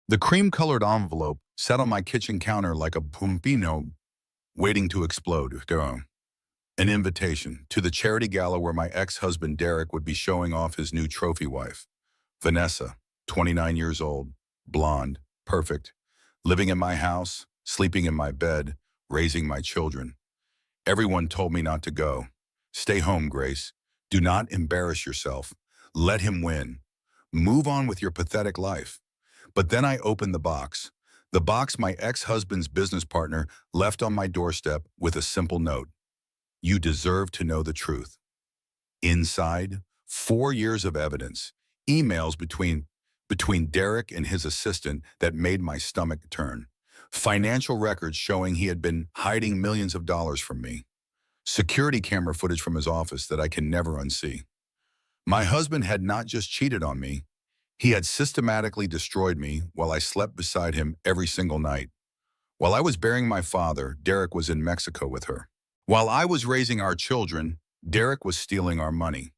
The cream-colored envelope sat on my kitchen counter like a pumpino waiting to explode. An invitation to the charity gala where my ex-husband Derek would be showing off his new trophy wife. Vanessa, 29 years old, blonde, perfect, living in my house, sleeping in my bed, raising my children. Everyone told me not to go. Stay home, Grace. Do not embarrass yourself. Let him win. Move on with your pathetic life. But then I opened the box my ex-husband's business partner left on my doorstep with a simple note. You deserve to know the truth. Inside, 4 years of evidence, emails between Derek and his assistant that made my stomach turn. Financial records showing he had been hiding millions of dollars from me. Security camera footage from his office that I can never unsee. My husband had not just cheated on me, he had systematically destroyed me while I slept beside him every single night. While I was burying my father, Derek was in Mexico with her. While I was raising our children, Derek was stealing our money.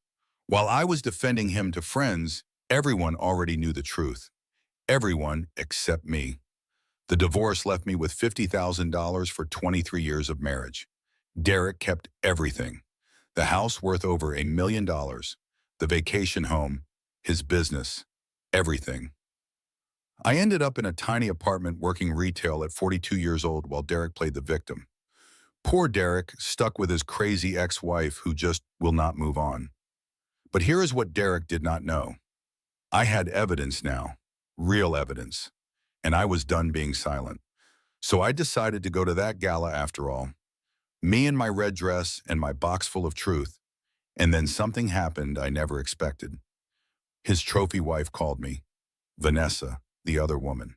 While I was defending him to friends, everyone already knew the truth. Everyone except me. The divorce left me with $50,000 for 23 years of marriage. Derek kept everything. The house worth over $1 million, the vacation home, his business, everything. I ended up in a tiny apartment working retail at 42 years old while Derek played the victim. Poor Derek, stuck with his crazy ex-wife who just will not move on. But here is what Derek did not know. I had evidence now, real evidence, and I was done being silent. So I decided to go to that gala after all. Me in my red dress and my box full of truth. And then something happened I never expected. His trophy wife called me, Vanessa, the other woman.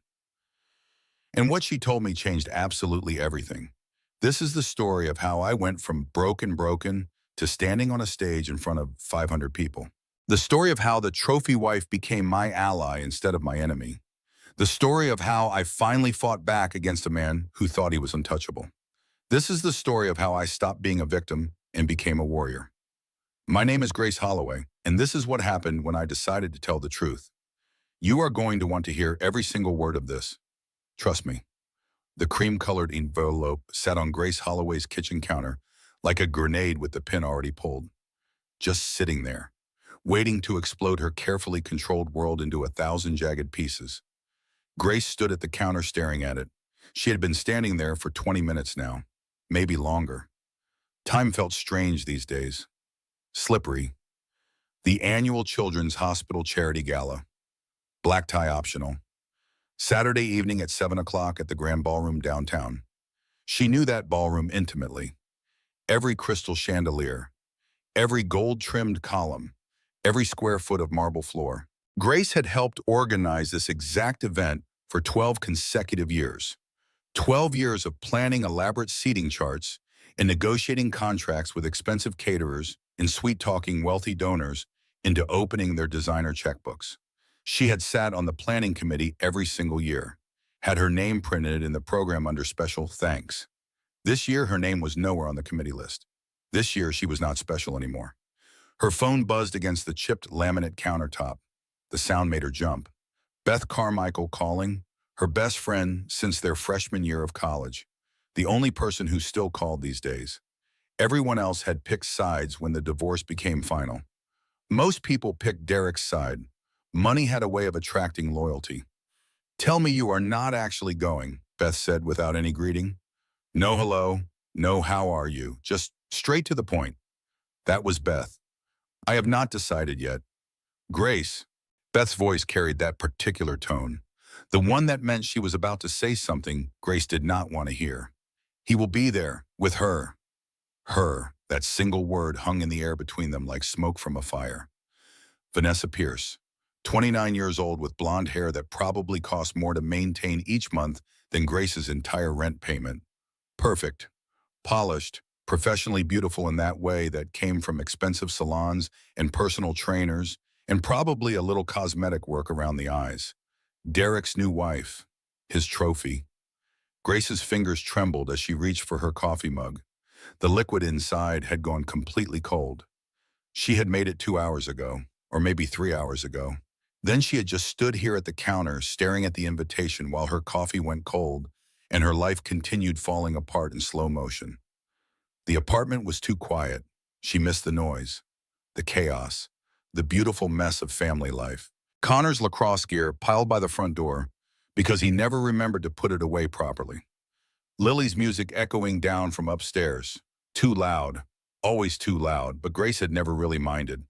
And what she told me changed absolutely everything. This is the story of how I went from broken to standing on a stage in front of 500 people. The story of how the trophy wife became my ally instead of my enemy. The story of how I finally fought back against a man who thought he was untouchable. This is the story of how I stopped being a victim and became a warrior. My name is Grace Holloway, and this is what happened when I decided to tell the truth. You are going to want to hear every single word of this. Trust me. The cream-colored envelope sat on Grace Holloway's kitchen counter like a grenade with the pin already pulled. Just sitting there, waiting to explode her carefully controlled world into 1,000 jagged pieces. Grace stood at the counter staring at it. She had been standing there for 20 minutes now, maybe longer. Time felt strange these days. Slippery. The annual Children's Hospital Charity Gala. Black tie optional. Saturday evening at 7 o'clock at the Grand Ballroom downtown. She knew that ballroom intimately. Every crystal chandelier, every gold-trimmed column, every square foot of marble floor. Grace had helped organize this exact event for 12 consecutive years. 12 years of planning elaborate seating charts and negotiating contracts with expensive caterers and sweet-talking wealthy donors into opening their designer checkbooks. She had sat on the planning committee every single year, had her name printed in the program under special thanks. This year, her name was nowhere on the committee list. This year, she was not special anymore. Her phone buzzed against the chipped laminate countertop. The sound made her jump. Beth Carmichael calling, her best friend since their freshman year of college. The only person who still called these days. Everyone else had picked sides when the divorce became final. Most people picked Derek's side. Money had a way of attracting loyalty. Tell me you are not actually going, Beth said without any greeting. No hello, no how are you, just straight to the point. That was Beth. I have not decided yet. Grace. Beth's voice carried that particular tone. The one that meant she was about to say something Grace did not want to hear. He will be there, with her. Her, that single word hung in the air between them like smoke from a fire. Vanessa Pierce. 29 years old with blonde hair that probably cost more to maintain each month than Grace's entire rent payment. Perfect, polished, professionally beautiful in that way that came from expensive salons and personal trainers and probably a little cosmetic work around the eyes. Derek's new wife, his trophy. Grace's fingers trembled as she reached for her coffee mug. The liquid inside had gone completely cold. She had made it 2 hours ago, or maybe 3 hours ago. Then she had just stood here at the counter staring at the invitation while her coffee went cold and her life continued falling apart in slow motion. The apartment was too quiet. She missed the noise, the chaos, the beautiful mess of family life. Connor's lacrosse gear piled by the front door because he never remembered to put it away properly. Lily's music echoing down from upstairs. Too loud, always too loud, but Grace had never really minded.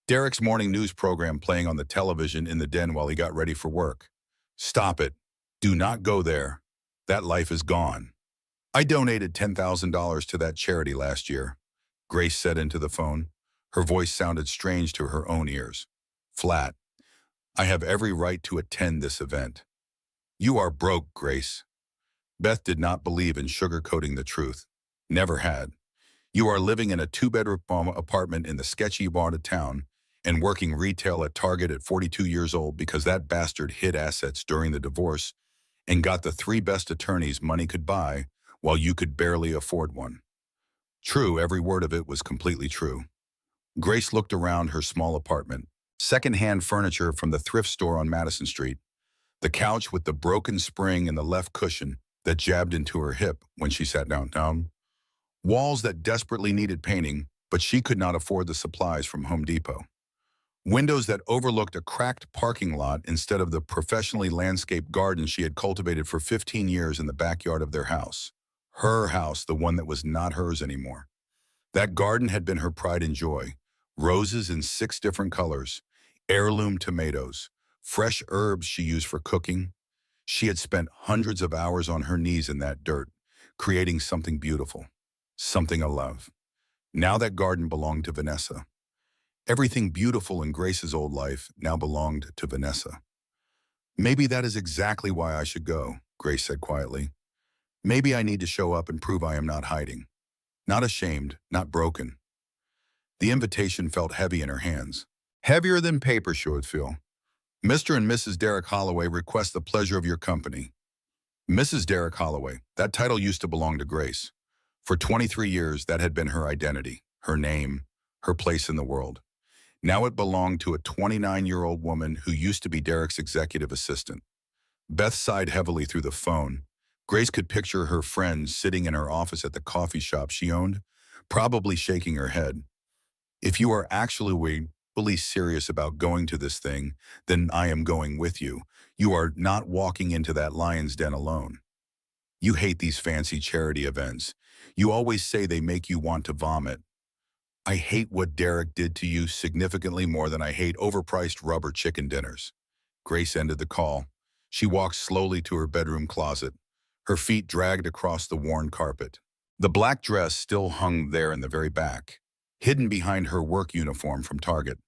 Derek's morning news program playing on the television in the den while he got ready for work. Stop it. Do not go there. That life is gone. I donated $10,000 to that charity last year, Grace said into the phone. Her voice sounded strange to her own ears. Flat. I have every right to attend this event. You are broke, Grace. Beth did not believe in sugarcoating the truth. Never had. You are living in a two-bedroom apartment in the sketchy part of town and working retail at Target at 42 years old because that bastard hid assets during the divorce and got the three best attorneys money could buy while you could barely afford one. True, every word of it was completely true. Grace looked around her small apartment. Second-hand furniture from the thrift store on Madison Street. The couch with the broken spring and the left cushion that jabbed into her hip when she sat down. Walls that desperately needed painting, but she could not afford the supplies from Home Depot. Windows that overlooked a cracked parking lot instead of the professionally landscaped garden she had cultivated for 15 years in the backyard of their house. Her house, the one that was not hers anymore. That garden had been her pride and joy. Roses in 6 different colors, heirloom tomatoes, fresh herbs she used for cooking. She had spent hundreds of hours on her knees in that dirt, creating something beautiful, something of love. Now that garden belonged to Vanessa. Everything beautiful in Grace's old life now belonged to Vanessa. Maybe that is exactly why I should go, Grace said quietly. Maybe I need to show up and prove I am not hiding. Not ashamed, not broken. The invitation felt heavy in her hands. Heavier than paper should feel. Mr. and Mrs. Derek Holloway request the pleasure of your company. Mrs. Derek Holloway, that title used to belong to Grace. For 23 years, that had been her identity, her name, her place in the world. Now it belonged to a 29-year-old woman who used to be Derek's executive assistant. Beth sighed heavily through the phone. Grace could picture her friends sitting in her office at the coffee shop she owned, probably shaking her head. If you are actually serious about going to this thing, then I am going with you. You are not walking into that lion's den alone. You hate these fancy charity events. You always say they make you want to vomit. I hate what Derek did to you significantly more than I hate overpriced rubber chicken dinners. Grace ended the call. She walked slowly to her bedroom closet. Her feet dragged across the worn carpet. The black dress still hung there in the very back, hidden behind her work uniform from Target.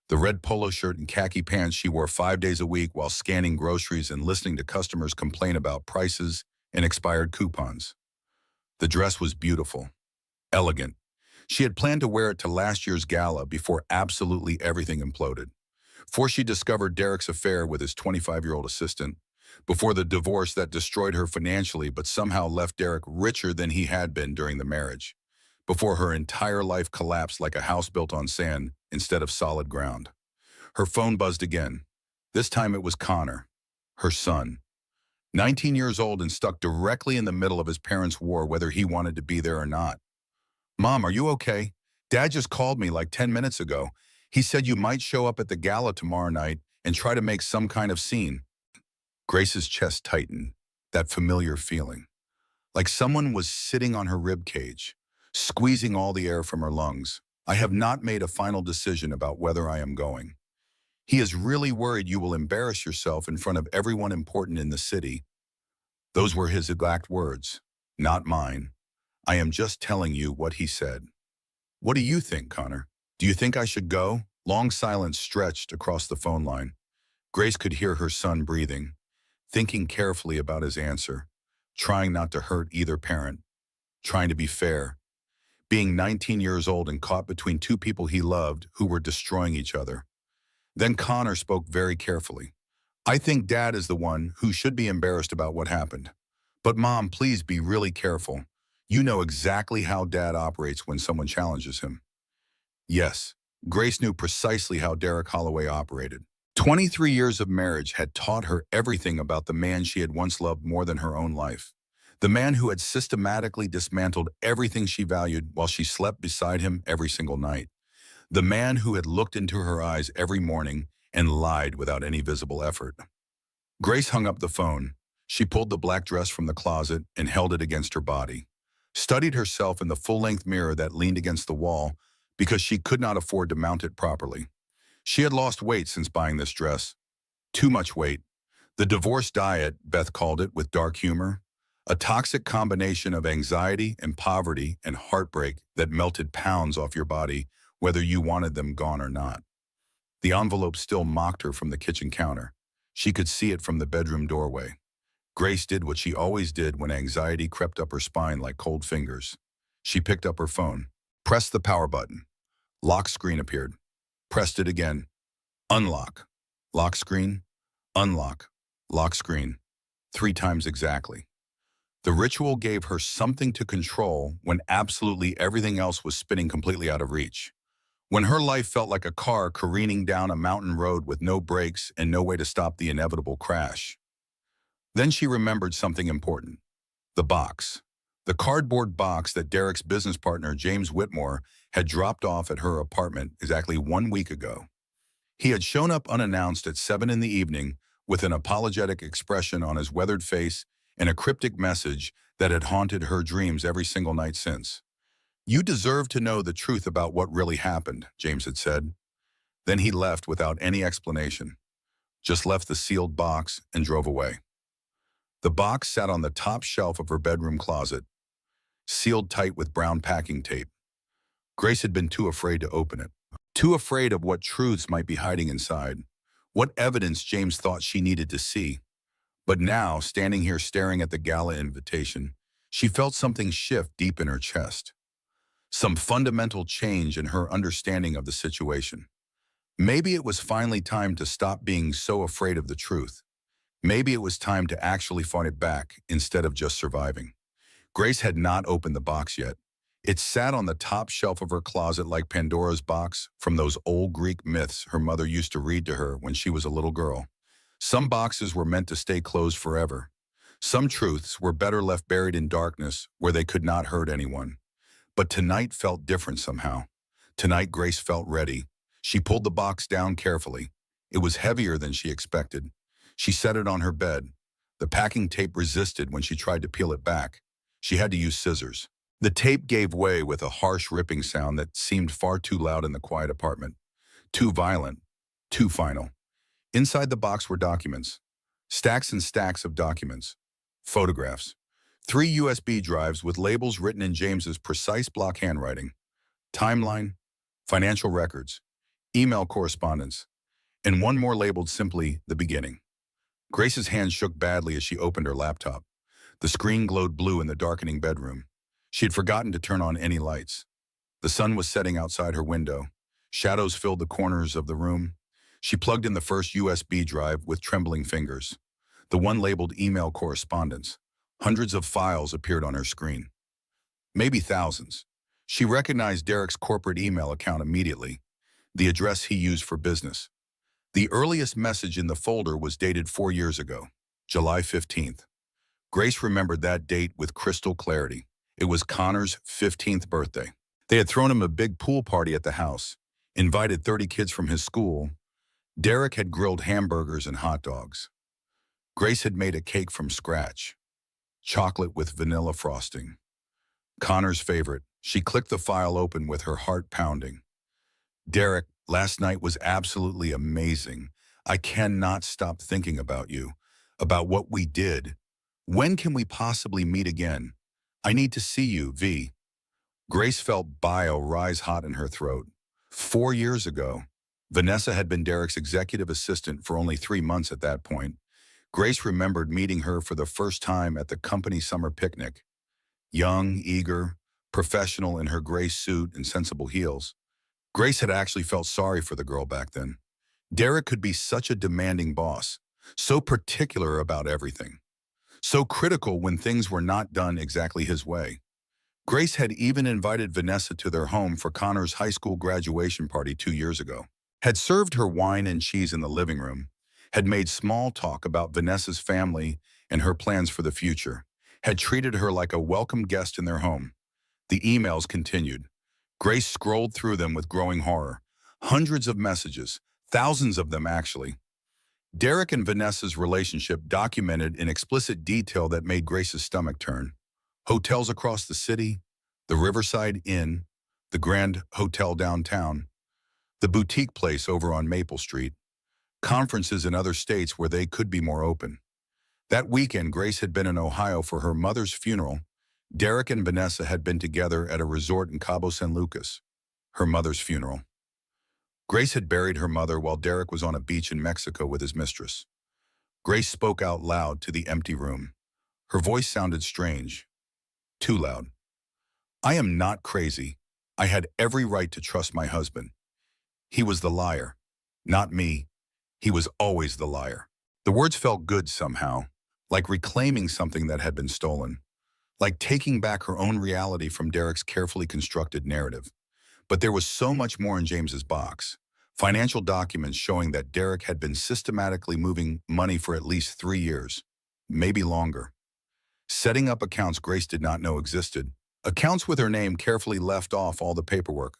The red polo shirt and khaki pants she wore 5 days a week while scanning groceries and listening to customers complain about prices and expired coupons. The dress was beautiful, elegant. She had planned to wear it to last year's gala before absolutely everything imploded. Before she discovered Derek's affair with his 25-year-old assistant. Before the divorce that destroyed her financially but somehow left Derek richer than he had been during the marriage. Before her entire life collapsed like a house built on sand instead of solid ground. Her phone buzzed again. This time it was Connor, her son. 19 years old and stuck directly in the middle of his parents' war whether he wanted to be there or not. Mom, are you okay? Dad just called me like 10 minutes ago. He said you might show up at the gala tomorrow night and try to make some kind of scene. Grace's chest tightened, that familiar feeling. Like someone was sitting on her rib cage, squeezing all the air from her lungs. I have not made a final decision about whether I am going. He is really worried you will embarrass yourself in front of everyone important in the city. Those were his exact words, not mine. I am just telling you what he said. What do you think, Connor? Do you think I should go? Long silence stretched across the phone line. Grace could hear her son breathing, thinking carefully about his answer, trying not to hurt either parent, trying to be fair. Being 19 years old and caught between two people he loved who were destroying each other. Then Connor spoke very carefully. I think Dad is the one who should be embarrassed about what happened. But Mom, please be really careful. You know exactly how Dad operates when someone challenges him. Yes, Grace knew precisely how Derek Holloway operated. 23 years of marriage had taught her everything about the man she had once loved more than her own life. The man who had systematically dismantled everything she valued while she slept beside him every single night. The man who had looked into her eyes every morning and lied without any visible effort. Grace hung up the phone. She pulled the black dress from the closet and held it against her body. Studied herself in the full-length mirror that leaned against the wall because she could not afford to mount it properly. She had lost weight since buying this dress. Too much weight. The divorce diet, Beth called it with dark humor. A toxic combination of anxiety and poverty and heartbreak that melted pounds off your body, whether you wanted them gone or not. The envelope still mocked her from the kitchen counter. She could see it from the bedroom doorway. Grace did what she always did when anxiety crept up her spine like cold fingers. She picked up her phone, pressed the power button. Lock screen appeared. Pressed it again. Unlock. Lock screen. Unlock. Lock screen. 3 times exactly. The ritual gave her something to control when absolutely everything else was spinning completely out of reach. When her life felt like a car careening down a mountain road with no brakes and no way to stop the inevitable crash. Then she remembered something important. The box. The cardboard box that Derek's business partner, James Whitmore, had dropped off at her apartment exactly 1 week ago. He had shown up unannounced at 7 in the evening with an apologetic expression on his weathered face and a cryptic message that had haunted her dreams every single night since. "You deserve to know the truth about what really happened," James had said. Then he left without any explanation, just left the sealed box and drove away. The box sat on the top shelf of her bedroom closet, sealed tight with brown packing tape. Grace had been too afraid to open it, too afraid of what truths might be hiding inside, what evidence James thought she needed to see. But now, standing here staring at the gala invitation, she felt something shift deep in her chest. Some fundamental change in her understanding of the situation. Maybe it was finally time to stop being so afraid of the truth. Maybe it was time to actually fight it back instead of just surviving. Grace had not opened the box yet. It sat on the top shelf of her closet like Pandora's box from those old Greek myths her mother used to read to her when she was a little girl. Some boxes were meant to stay closed forever. Some truths were better left buried in darkness where they could not hurt anyone. But tonight felt different somehow. Tonight Grace felt ready. She pulled the box down carefully. It was heavier than she expected. She set it on her bed. The packing tape resisted when she tried to peel it back. She had to use scissors. The tape gave way with a harsh ripping sound that seemed far too loud in the quiet apartment. Too violent. Too final. Inside the box were documents. Stacks and stacks of documents. Photographs. 3 USB drives with labels written in James's precise block handwriting. Timeline. Financial records. Email correspondence. And one more labeled simply the beginning. Grace's hand shook badly as she opened her laptop. The screen glowed blue in the darkening bedroom. She had forgotten to turn on any lights. The sun was setting outside her window. Shadows filled the corners of the room. She plugged in the first USB drive with trembling fingers. The one labeled email correspondence. Hundreds of files appeared on her screen. Maybe thousands. She recognized Derek's corporate email account immediately, the address he used for business. The earliest message in the folder was dated 4 years ago, July 15th. Grace remembered that date with crystal clarity. It was Connor's 15th birthday. They had thrown him a big pool party at the house, invited 30 kids from his school. Derek had grilled hamburgers and hot dogs. Grace had made a cake from scratch, chocolate with vanilla frosting. Connor's favorite. She clicked the file open with her heart pounding. "Derek, last night was absolutely amazing. I cannot stop thinking about you, about what we did. When can we possibly meet again? I need to see you, V." Grace felt bile rise hot in her throat. 4 years ago, Vanessa had been Derek's executive assistant for only 3 months at that point. Grace remembered meeting her for the first time at the company summer picnic. Young, eager, professional in her gray suit and sensible heels. Grace had actually felt sorry for the girl back then. Derek could be such a demanding boss, so particular about everything, so critical when things were not done exactly his way. Grace had even invited Vanessa to their home for Connor's high school graduation party 2 years ago. had served her wine and cheese in the living room, had made small talk about Vanessa's family and her plans for the future, had treated her like a welcome guest in their home. The emails continued. Grace scrolled through them with growing horror. Hundreds of messages, thousands of them actually. Derek and Vanessa's relationship documented in explicit detail that made Grace's stomach turn. Hotels across the city, the Riverside Inn, the Grand Hotel downtown, the boutique place over on Maple Street, conferences in other states where they could be more open. That weekend, Grace had been in Ohio for her mother's funeral. Derek and Vanessa had been together at a resort in Cabo San Lucas, her mother's funeral. Grace had buried her mother while Derek was on a beach in Mexico with his mistress. Grace spoke out loud to the empty room. Her voice sounded strange, too loud. I am not crazy. I had every right to trust my husband. He was the liar, not me. He was always the liar. The words felt good somehow, like reclaiming something that had been stolen, like taking back her own reality from Derek's carefully constructed narrative. But there was so much more in James's box. Financial documents showing that Derek had been systematically moving money for at least 3 years, maybe longer. Setting up accounts Grace did not know existed. Accounts with her name carefully left off all the paperwork.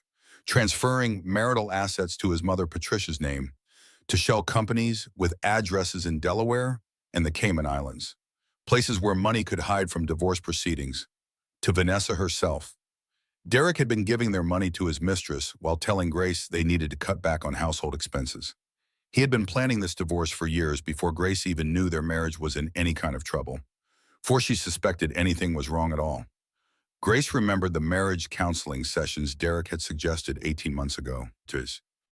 Transferring marital assets to his mother Patricia's name, to shell companies with addresses in Delaware and the Cayman Islands, places where money could hide from divorce proceedings, to Vanessa herself. Derek had been giving their money to his mistress while telling Grace they needed to cut back on household expenses. He had been planning this divorce for years before Grace even knew their marriage was in any kind of trouble, before she suspected anything was wrong at all. Grace remembered the marriage counseling sessions Derek had suggested 18 months ago.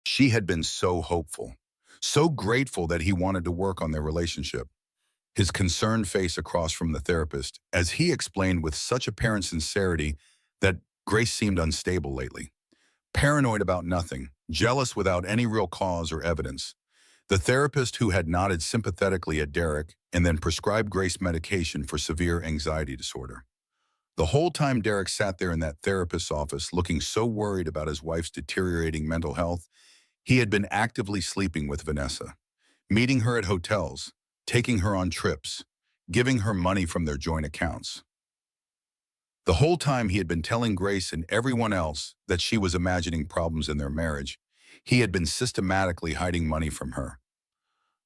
She had been so hopeful, so grateful that he wanted to work on their relationship. His concerned face across from the therapist, as he explained with such apparent sincerity that Grace seemed unstable lately. Paranoid about nothing, jealous without any real cause or evidence. The therapist who had nodded sympathetically at Derek and then prescribed Grace medication for severe anxiety disorder. The whole time Derek sat there in that therapist's office looking so worried about his wife's deteriorating mental health, he had been actively sleeping with Vanessa, meeting her at hotels, taking her on trips, giving her money from their joint accounts. The whole time he had been telling Grace and everyone else that she was imagining problems in their marriage, he had been systematically hiding money from her.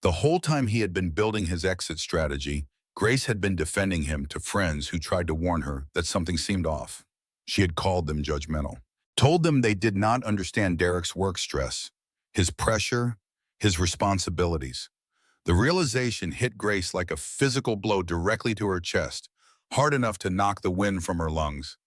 The whole time he had been building his exit strategy, Grace had been defending him to friends who tried to warn her that something seemed off. She had called them judgmental, told them they did not understand Derek's work stress, his pressure, his responsibilities. The realization hit Grace like a physical blow directly to her chest, hard enough to knock the wind from her lungs.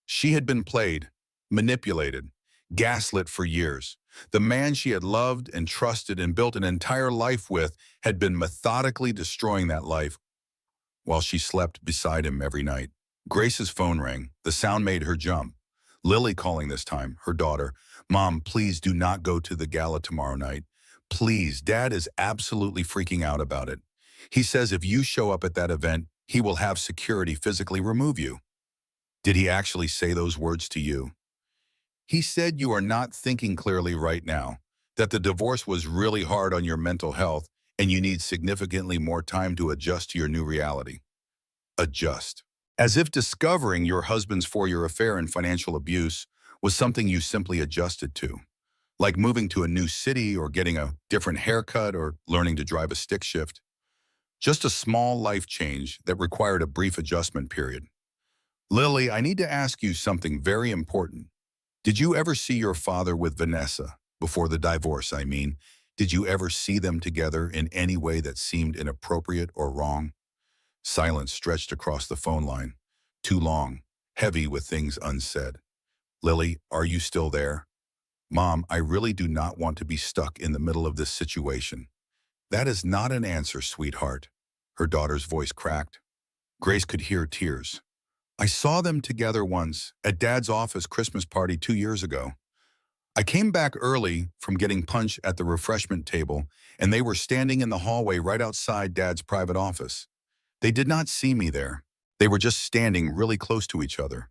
She had been played, manipulated, gaslit for years. The man she had loved and trusted and built an entire life with had been methodically destroying that life while she slept beside him every night. Grace's phone rang. The sound made her jump. Lily calling this time, her daughter. Mom, please do not go to the gala tomorrow night. Please, Dad is absolutely freaking out about it. He says if you show up at that event, he will have security physically remove you. Did he actually say those words to you? He said you are not thinking clearly right now, that the divorce was really hard on your mental health and you need significantly more time to adjust to your new reality. Adjust. As if discovering your husband's 4-year affair and financial abuse was something you simply adjusted to, like moving to a new city or getting a different haircut or learning to drive a stick shift. Just a small life change that required a brief adjustment period. Lily, I need to ask you something very important. Did you ever see your father with Vanessa? Before the divorce, I mean. Did you ever see them together in any way that seemed inappropriate or wrong? Silence stretched across the phone line. Too long, heavy with things unsaid. Lily, are you still there? Mom, I really do not want to be stuck in the middle of this situation. That is not an answer, sweetheart. Her daughter's voice cracked. Grace could hear tears. I saw them together once at Dad's office Christmas party 2 years ago. I came back early from getting punch at the refreshment table, and they were standing in the hallway right outside Dad's private office. They did not see me there. They were just standing really close to each other.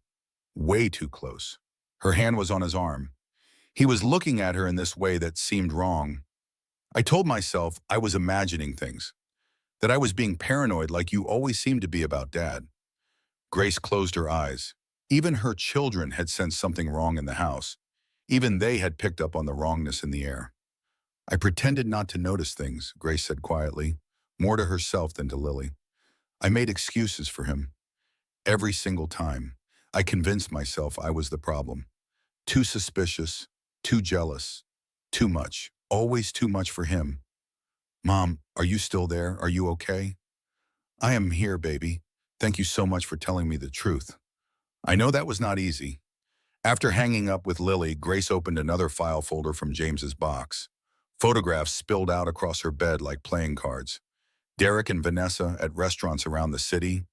Way too close. Her hand was on his arm. He was looking at her in this way that seemed wrong. I told myself I was imagining things, that I was being paranoid like you always seem to be about Dad. Grace closed her eyes. Even her children had sensed something wrong in the house. Even they had picked up on the wrongness in the air. I pretended not to notice things, Grace said quietly, more to herself than to Lily. I made excuses for him. Every single time, I convinced myself I was the problem. Too suspicious, too jealous, too much, always too much for him. Mom, are you still there? Are you okay? I am here, baby. Thank you so much for telling me the truth. I know that was not easy. After hanging up with Lily, Grace opened another file folder from James's box. Photographs spilled out across her bed like playing cards. Derek and Vanessa at restaurants around the city.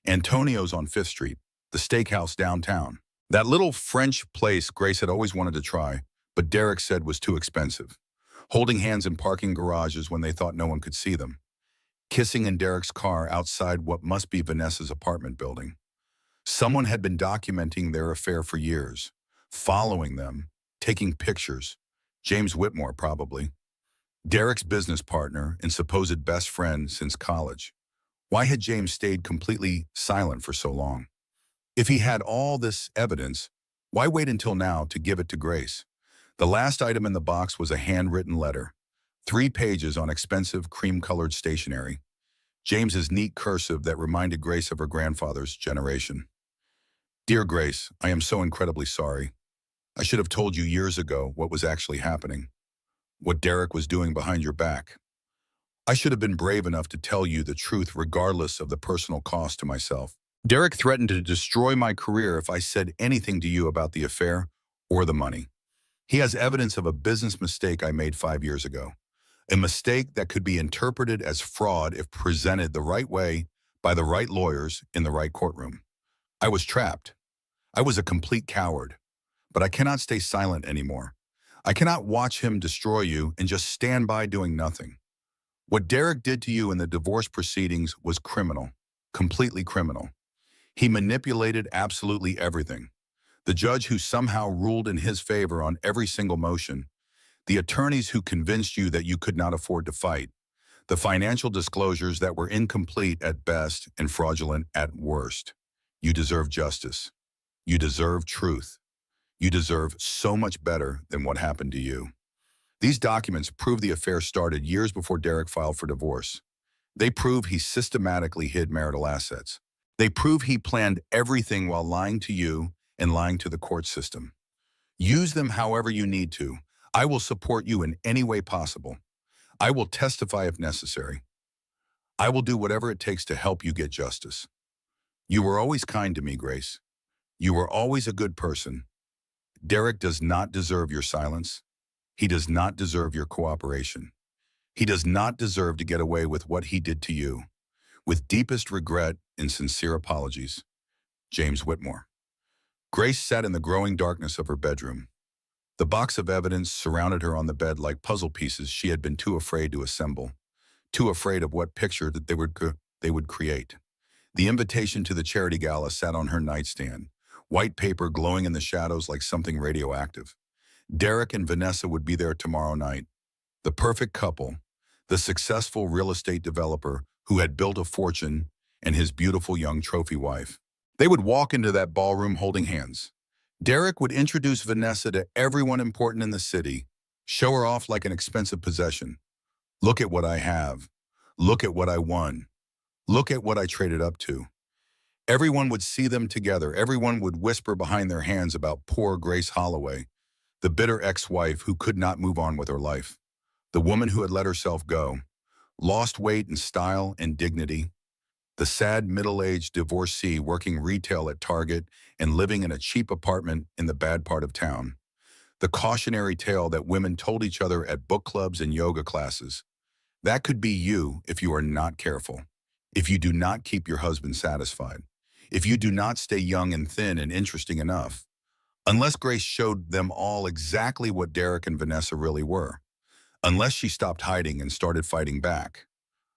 Antonio's on Fifth Street, the steakhouse downtown. That little French place Grace had always wanted to try, but Derek said was too expensive. Holding hands in parking garages when they thought no one could see them. Kissing in Derek's car outside what must be Vanessa's apartment building. Someone had been documenting their affair for years, following them, taking pictures. James Whitmore, probably. Derek's business partner and supposed best friend since college. Why had James stayed completely silent for so long? If he had all this evidence, why wait until now to give it to Grace? The last item in the box was a handwritten letter. 3 pages on expensive cream-colored stationery. James's neat cursive that reminded Grace of her grandfather's generation. Dear Grace, I am so incredibly sorry. I should have told you years ago what was actually happening. What Derek was doing behind your back. I should have been brave enough to tell you the truth regardless of the personal cost to myself. Derek threatened to destroy my career if I said anything to you about the affair or the money. He has evidence of a business mistake I made 5 years ago. A mistake that could be interpreted as fraud if presented the right way by the right lawyers in the right courtroom. I was trapped. I was a complete coward. But I cannot stay silent anymore. I cannot watch him destroy you and just stand by doing nothing. What Derek did to you in the divorce proceedings was criminal, completely criminal. He manipulated absolutely everything. The judge who somehow ruled in his favor on every single motion, the attorneys who convinced you that you could not afford to fight, the financial disclosures that were incomplete at best and fraudulent at worst. You deserve justice. You deserve truth. You deserve so much better than what happened to you. These documents prove the affair started years before Derek filed for divorce. They prove he systematically hid marital assets. They prove he planned everything while lying to you and lying to the court system. Use them however you need to. I will support you in any way possible. I will testify if necessary. I will do whatever it takes to help you get justice. You were always kind to me, Grace. You were always a good person. Derek does not deserve your silence. He does not deserve your cooperation. He does not deserve to get away with what he did to you. With deepest regret and sincere apologies, James Whitmore. Grace sat in the growing darkness of her bedroom. The box of evidence surrounded her on the bed like puzzle pieces she had been too afraid to assemble, too afraid of what picture that they would create. The invitation to the charity gala sat on her nightstand, white paper glowing in the shadows like something radioactive. Derek and Vanessa would be there tomorrow night. The perfect couple, the successful real estate developer who had built a fortune, and his beautiful young trophy wife. They would walk into that ballroom holding hands. Derek would introduce Vanessa to everyone important in the city, show her off like an expensive possession. Look at what I have. Look at what I won. Look at what I traded up to. Everyone would see them together. Everyone would whisper behind their hands about poor Grace Holloway, the bitter ex-wife who could not move on with her life. The woman who had let herself go, lost weight and style and dignity. The sad middle-aged divorcee working retail at Target and living in a cheap apartment in the bad part of town. The cautionary tale that women told each other at book clubs and yoga classes. That could be you if you are not careful. If you do not keep your husband satisfied. If you do not stay young and thin and interesting enough. Unless Grace showed them all exactly what Derek and Vanessa really were. Unless she stopped hiding and started fighting back.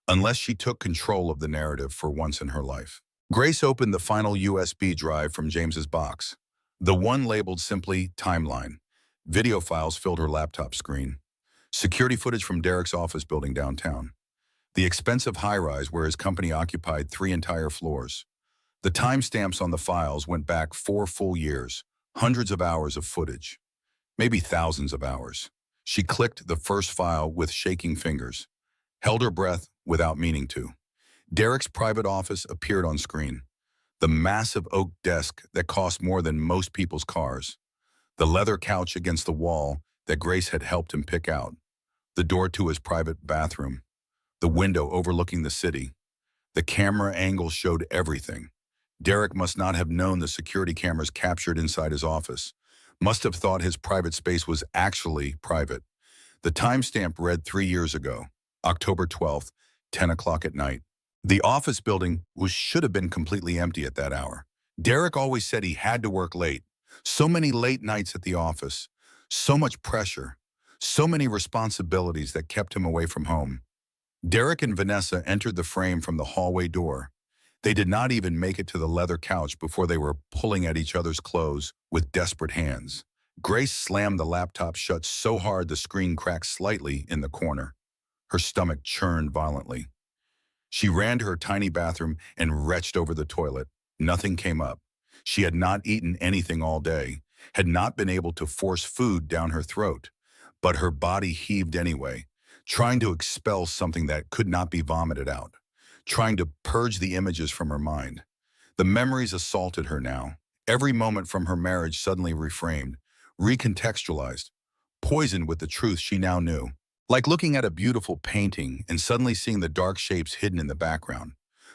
Unless she took control of the narrative for once in her life. Grace opened the final USB drive from James's box. The one labeled simply Timeline. Video files filled her laptop screen. Security footage from Derek's office building downtown. The expensive high-rise where his company occupied 3 entire floors. The timestamps on the files went back 4 full years, hundreds of hours of footage, maybe thousands of hours. She clicked the first file with shaking fingers, held her breath without meaning to. Derek's private office appeared on screen. The massive oak desk that cost more than most people's cars. The leather couch against the wall that Grace had helped him pick out. The door to his private bathroom. The window overlooking the city. The camera angle showed everything. Derek must not have known the security cameras captured inside his office. Must have thought his private space was actually private. The timestamp read 3 years ago, October 12th, 10 o'clock at night. The office building should have been completely empty at that hour. Derek always said he had to work late. So many late nights at the office. So much pressure. So many responsibilities that kept him away from home. Derek and Vanessa entered the frame from the hallway door. They did not even make it to the leather couch before they were pulling at each other's clothes with desperate hands. Grace slammed the laptop shut so hard the screen cracked slightly in the corner. Her stomach churned violently. She ran to her tiny bathroom and retched over the toilet. Nothing came up. She had not eaten anything all day, had not been able to force food down her throat. But her body heaved anyway, trying to expel something that could not be vomited out, trying to purge the images from her mind. The memories assaulted her now. Every moment from her marriage suddenly reframed, recontextualized, poisoned with the truth she now knew. Like looking at a beautiful painting and suddenly seeing the dark shapes hidden in the background,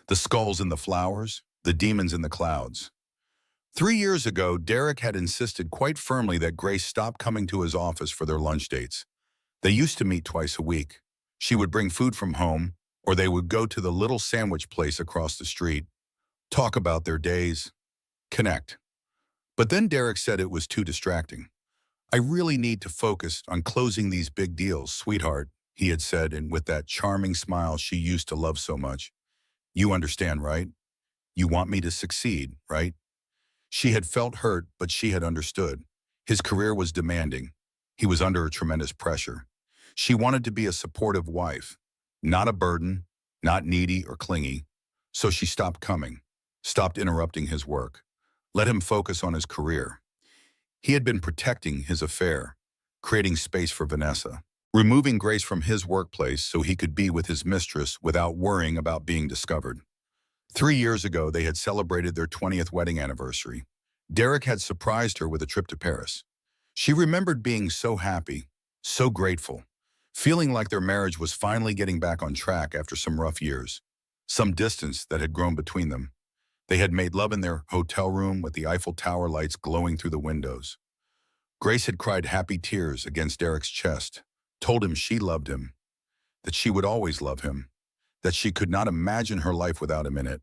the skulls in the flowers, the demons in the clouds. 3 years ago, Derek had insisted quite firmly that Grace stop coming to his office for their lunch dates. They used to meet twice a week. She would bring food from home, or they would go to the little sandwich place across the street, talk about their days, connect. But then Derek said it was too distracting. "I really need to focus on closing these big deals, sweetheart," he had said, and with that charming smile she used to love so much. "You understand, right? You want me to succeed, right?" She had felt hurt, but she had understood. His career was demanding. He was under a tremendous pressure. She wanted to be a supportive wife, not a burden, not needy or clingy. So she stopped coming, stopped interrupting his work, let him focus on his career. He had been protecting his affair, creating space for Vanessa, removing Grace from his workplace so he could be with his mistress without worrying about being discovered. 3 years ago, they had celebrated their 20th wedding anniversary. Derek had surprised her with a trip to Paris. She remembered being so happy, so grateful, feeling like their marriage was finally getting back on track after some rough years, some distance that had grown between them. They had made love in their hotel room with the Eiffel Tower lights glowing through the windows. Grace had cried happy tears against Derek's chest, told him she loved him, that she would always love him, that she could not imagine her life without him in it.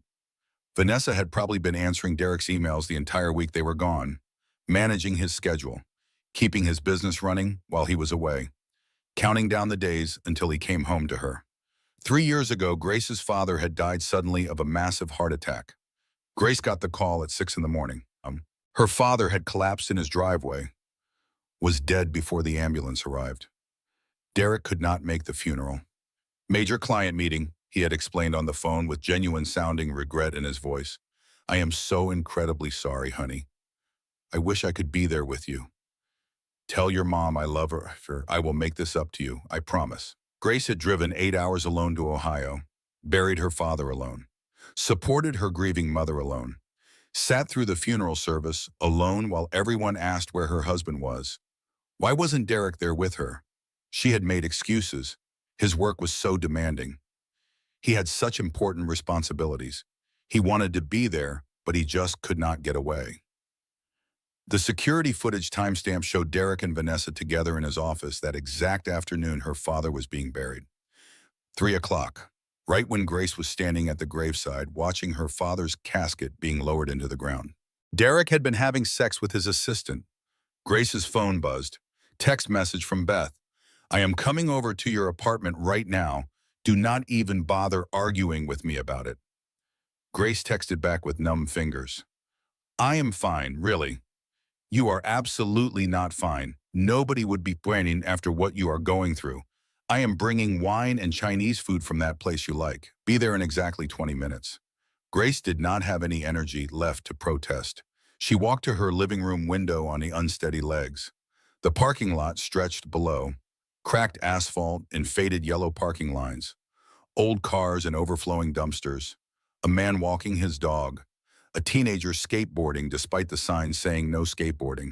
Vanessa had probably been answering Derek's emails the entire week they were gone, managing his schedule, keeping his business running while he was away, counting down the days until he came home to her. 3 years ago, Grace's father had died suddenly of a massive heart attack. Grace got the call at 6 in the morning. Her father had collapsed in his driveway, was dead before the ambulance arrived. Derek could not make the funeral. "Major client meeting," he had explained on the phone with genuine-sounding regret in his voice. "I am so incredibly sorry, honey. I wish I could be there with you. Tell your mom I love her. I will make this up to you, I promise." Grace had driven 8 hours alone to Ohio, buried her father alone, supported her grieving mother alone, sat through the funeral service alone while everyone asked where her husband was. Why wasn't Derek there with her? She had made excuses. His work was so demanding. He had such important responsibilities. He wanted to be there, but he just could not get away. The security footage timestamp showed Derek and Vanessa together in his office that exact afternoon her father was being buried. 3 o'clock, right when Grace was standing at the graveside watching her father's casket being lowered into the ground. Derek had been having sex with his assistant. Grace's phone buzzed. Text message from Beth. "I am coming over to your apartment right now. Do not even bother arguing with me about it." Grace texted back with numb fingers. "I am fine, really. You are absolutely not fine. Nobody would be planning after what you are going through. I am bringing wine and Chinese food from that place you like. Be there in exactly 20 minutes. Grace did not have any energy left to protest. She walked to her living room window on the unsteady legs. The parking lot stretched below, cracked asphalt and faded yellow parking lines, old cars and overflowing dumpsters, a man walking his dog, a teenager skateboarding despite the sign saying no skateboarding.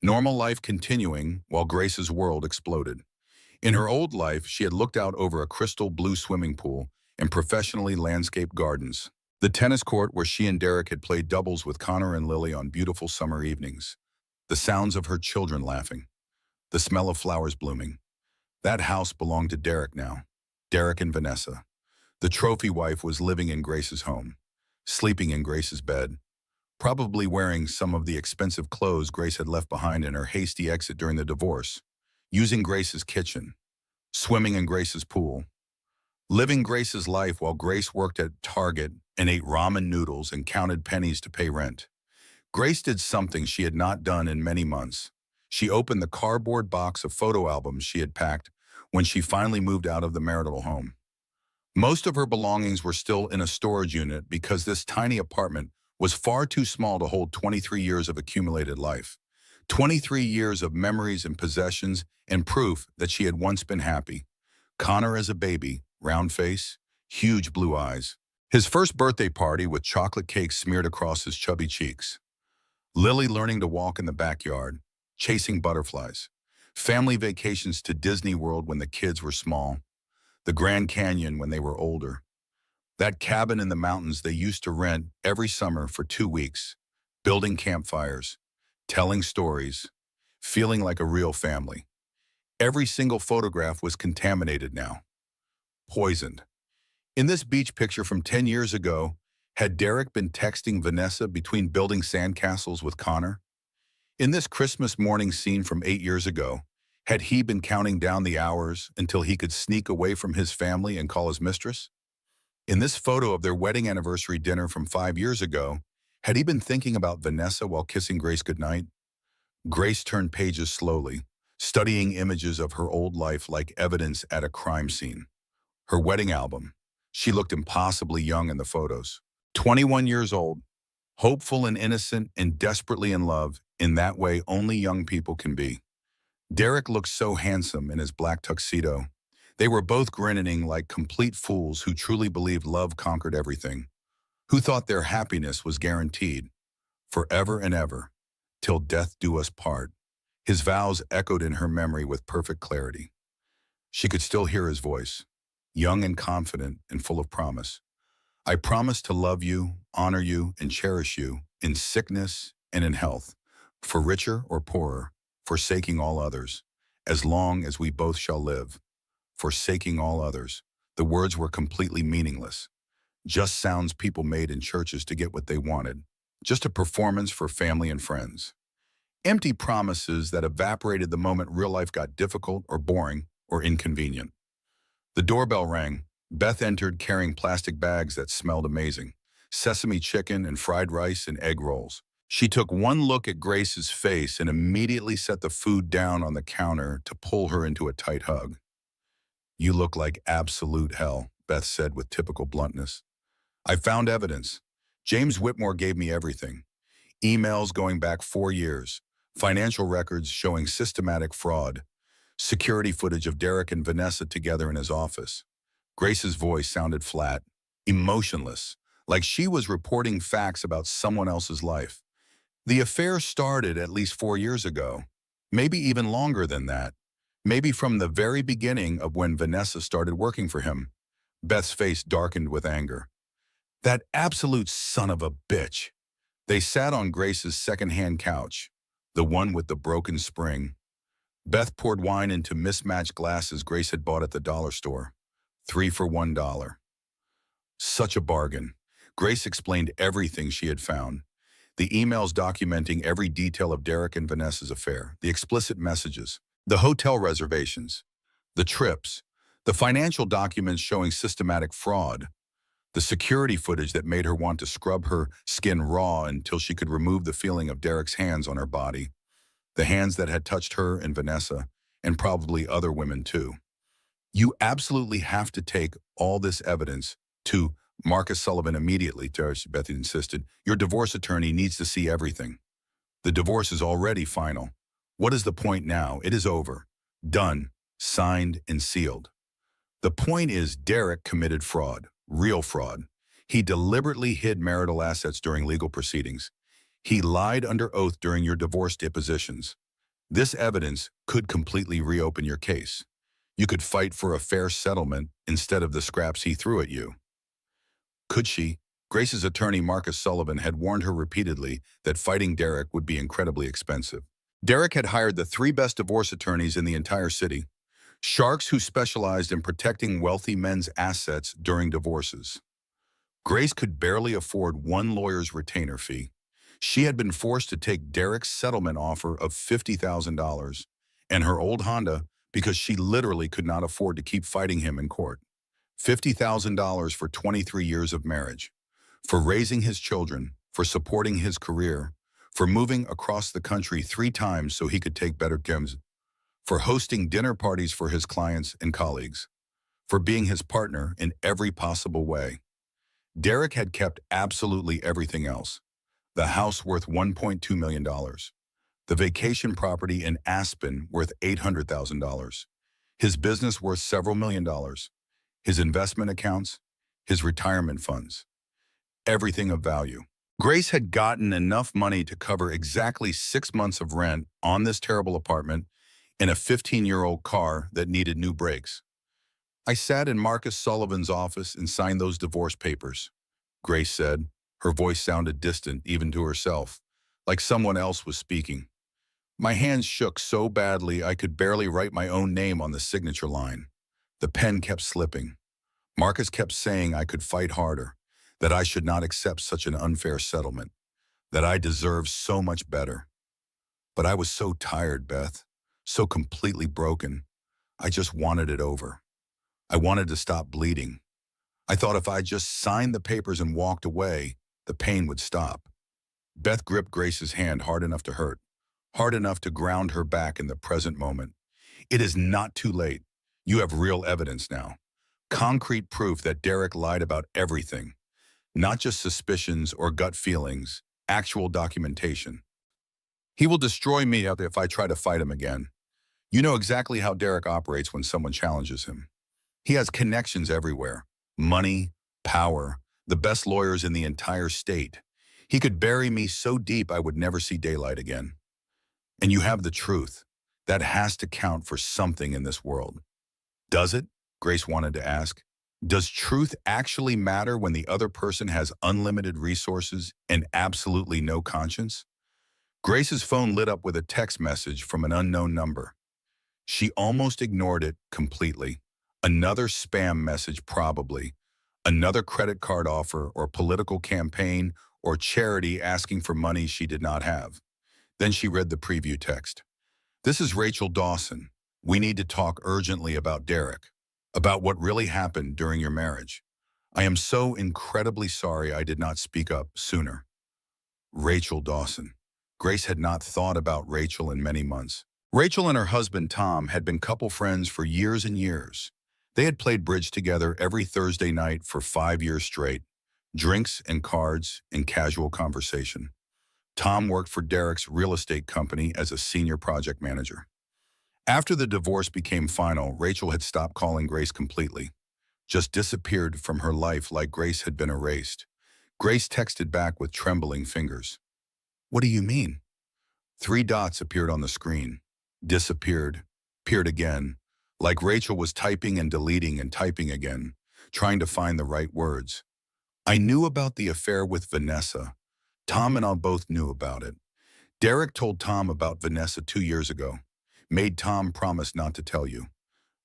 Normal life continuing while Grace's world exploded. In her old life, she had looked out over a crystal blue swimming pool and professionally landscaped gardens. The tennis court where she and Derek had played doubles with Connor and Lily on beautiful summer evenings. The sounds of her children laughing. The smell of flowers blooming. That house belonged to Derek now. Derek and Vanessa. The trophy wife was living in Grace's home, sleeping in Grace's bed, probably wearing some of the expensive clothes Grace had left behind in her hasty exit during the divorce, using Grace's kitchen, swimming in Grace's pool, living Grace's life while Grace worked at Target and ate ramen noodles and counted pennies to pay rent. Grace did something she had not done in many months. She opened the cardboard box of photo albums she had packed when she finally moved out of the marital home. Most of her belongings were still in a storage unit because this tiny apartment was far too small to hold 23 years of accumulated life. 23 years of memories and possessions and proof that she had once been happy. Connor as a baby, round face, huge blue eyes. His first birthday party with chocolate cake smeared across his chubby cheeks. Lily learning to walk in the backyard, chasing butterflies. Family vacations to Disney World when the kids were small. The Grand Canyon when they were older. That cabin in the mountains they used to rent every summer for 2 weeks. Building campfires, telling stories, feeling like a real family. Every single photograph was contaminated now. Poisoned. In this beach picture from 10 years ago, had Derek been texting Vanessa between building sandcastles with Connor? In this Christmas morning scene from 8 years ago, had he been counting down the hours until he could sneak away from his family and call his mistress? In this photo of their wedding anniversary dinner from 5 years ago, had he been thinking about Vanessa while kissing Grace goodnight? Grace turned pages slowly, studying images of her old life like evidence at a crime scene. Her wedding album. She looked impossibly young in the photos. 21 years old, hopeful and innocent and desperately in love, in that way only young people can be. Derek looked so handsome in his black tuxedo. They were both grinning like complete fools who truly believed love conquered everything, who thought their happiness was guaranteed, forever and ever, till death do us part. His vows echoed in her memory with perfect clarity. She could still hear his voice, young and confident and full of promise. I promise to love you, honor you, and cherish you in sickness and in health, for richer or poorer, forsaking all others, as long as we both shall live. Forsaking all others. The words were completely meaningless. Just sounds people made in churches to get what they wanted. Just a performance for family and friends. Empty promises that evaporated the moment real life got difficult or boring or inconvenient. The doorbell rang. Beth entered carrying plastic bags that smelled amazing. Sesame chicken and fried rice and egg rolls. She took one look at Grace's face and immediately set the food down on the counter to pull her into a tight hug. You look like absolute hell, Beth said with typical bluntness. I found evidence. James Whitmore gave me everything. Emails going back 4 years. Financial records showing systematic fraud. Security footage of Derek and Vanessa together in his office. Grace's voice sounded flat, emotionless, like she was reporting facts about someone else's life. The affair started at least 4 years ago, maybe even longer than that. Maybe from the very beginning of when Vanessa started working for him. Beth's face darkened with anger. That absolute son of a bitch. They sat on Grace's second-hand couch, the one with the broken spring. Beth poured wine into mismatched glasses Grace had bought at the dollar store. 3 for $1. Such a bargain. Grace explained everything she had found. The emails documenting every detail of Derek and Vanessa's affair, the explicit messages, the hotel reservations, the trips, the financial documents showing systematic fraud, the security footage that made her want to scrub her skin raw until she could remove the feeling of Derek's hands on her body. the hands that had touched her and Vanessa, and probably other women too. You absolutely have to take all this evidence to Marcus Sullivan immediately, Beth insisted. Your divorce attorney needs to see everything. The divorce is already final. What is the point now? It is over. Done. Signed and sealed. The point is Derek committed fraud. Real fraud. He deliberately hid marital assets during legal proceedings. He lied under oath during your divorce depositions. This evidence could completely reopen your case. You could fight for a fair settlement instead of the scraps he threw at you. Could she? Grace's attorney, Marcus Sullivan, had warned her repeatedly that fighting Derek would be incredibly expensive. Derek had hired the 3 best divorce attorneys in the entire city, sharks who specialized in protecting wealthy men's assets during divorces. Grace could barely afford one lawyer's retainer fee. She had been forced to take Derek's settlement offer of $50,000 and her old Honda because she literally could not afford to keep fighting him in court. $50,000 for 23 years of marriage, for raising his children, for supporting his career, for moving across the country 3 times so he could take better care, for hosting dinner parties for his clients and colleagues, for being his partner in every possible way. Derek had kept absolutely everything else. The house worth $1.2 million. The vacation property in Aspen worth $800,000. His business worth several $1,000,000. His investment accounts, his retirement funds. Everything of value. Grace had gotten enough money to cover exactly 6 months of rent on this terrible apartment in a 15-year-old car that needed new brakes. I sat in Marcus Sullivan's office and signed those divorce papers, Grace said. Her voice sounded distant, even to herself, like someone else was speaking. My hands shook so badly I could barely write my own name on the signature line. The pen kept slipping. Marcus kept saying I could fight harder, that I should not accept such an unfair settlement, that I deserved so much better. But I was so tired, Beth, so completely broken. I just wanted it over. I wanted to stop bleeding. I thought if I just signed the papers and walked away, the pain would stop. Beth gripped Grace's hand hard enough to hurt, hard enough to ground her back in the present moment. It is not too late. You have real evidence now. Concrete proof that Derek lied about everything. Not just suspicions or gut feelings, actual documentation. He will destroy me out there if I try to fight him again. You know exactly how Derek operates when someone challenges him. He has connections everywhere. Money, power, the best lawyers in the entire state. He could bury me so deep I would never see daylight again. And you have the truth. That has to count for something in this world. Does it? Grace wanted to ask. Does truth actually matter when the other person has unlimited resources and absolutely no conscience? Grace's phone lit up with a text message from an unknown number. She almost ignored it completely. Another spam message probably. Another credit card offer or political campaign or charity asking for money she did not have. Then she read the preview text. This is Rachel Dawson. We need to talk urgently about Derek, about what really happened during your marriage. I am so incredibly sorry I did not speak up sooner. Rachel Dawson. Grace had not thought about Rachel in many months. Rachel and her husband Tom had been couple friends for years and years. They had played bridge together every Thursday night for 5 years straight. Drinks and cards and casual conversation. Tom worked for Derek's real estate company as a senior project manager. After the divorce became final, Rachel had stopped calling Grace completely, just disappeared from her life like Grace had been erased. Grace texted back with trembling fingers. What do you mean? 3 dots appeared on the screen. Disappeared, appeared again, like Rachel was typing and deleting and typing again, trying to find the right words. I knew about the affair with Vanessa. Tom and I both knew about it. Derek told Tom about Vanessa 2 years ago, made Tom promise not to tell you,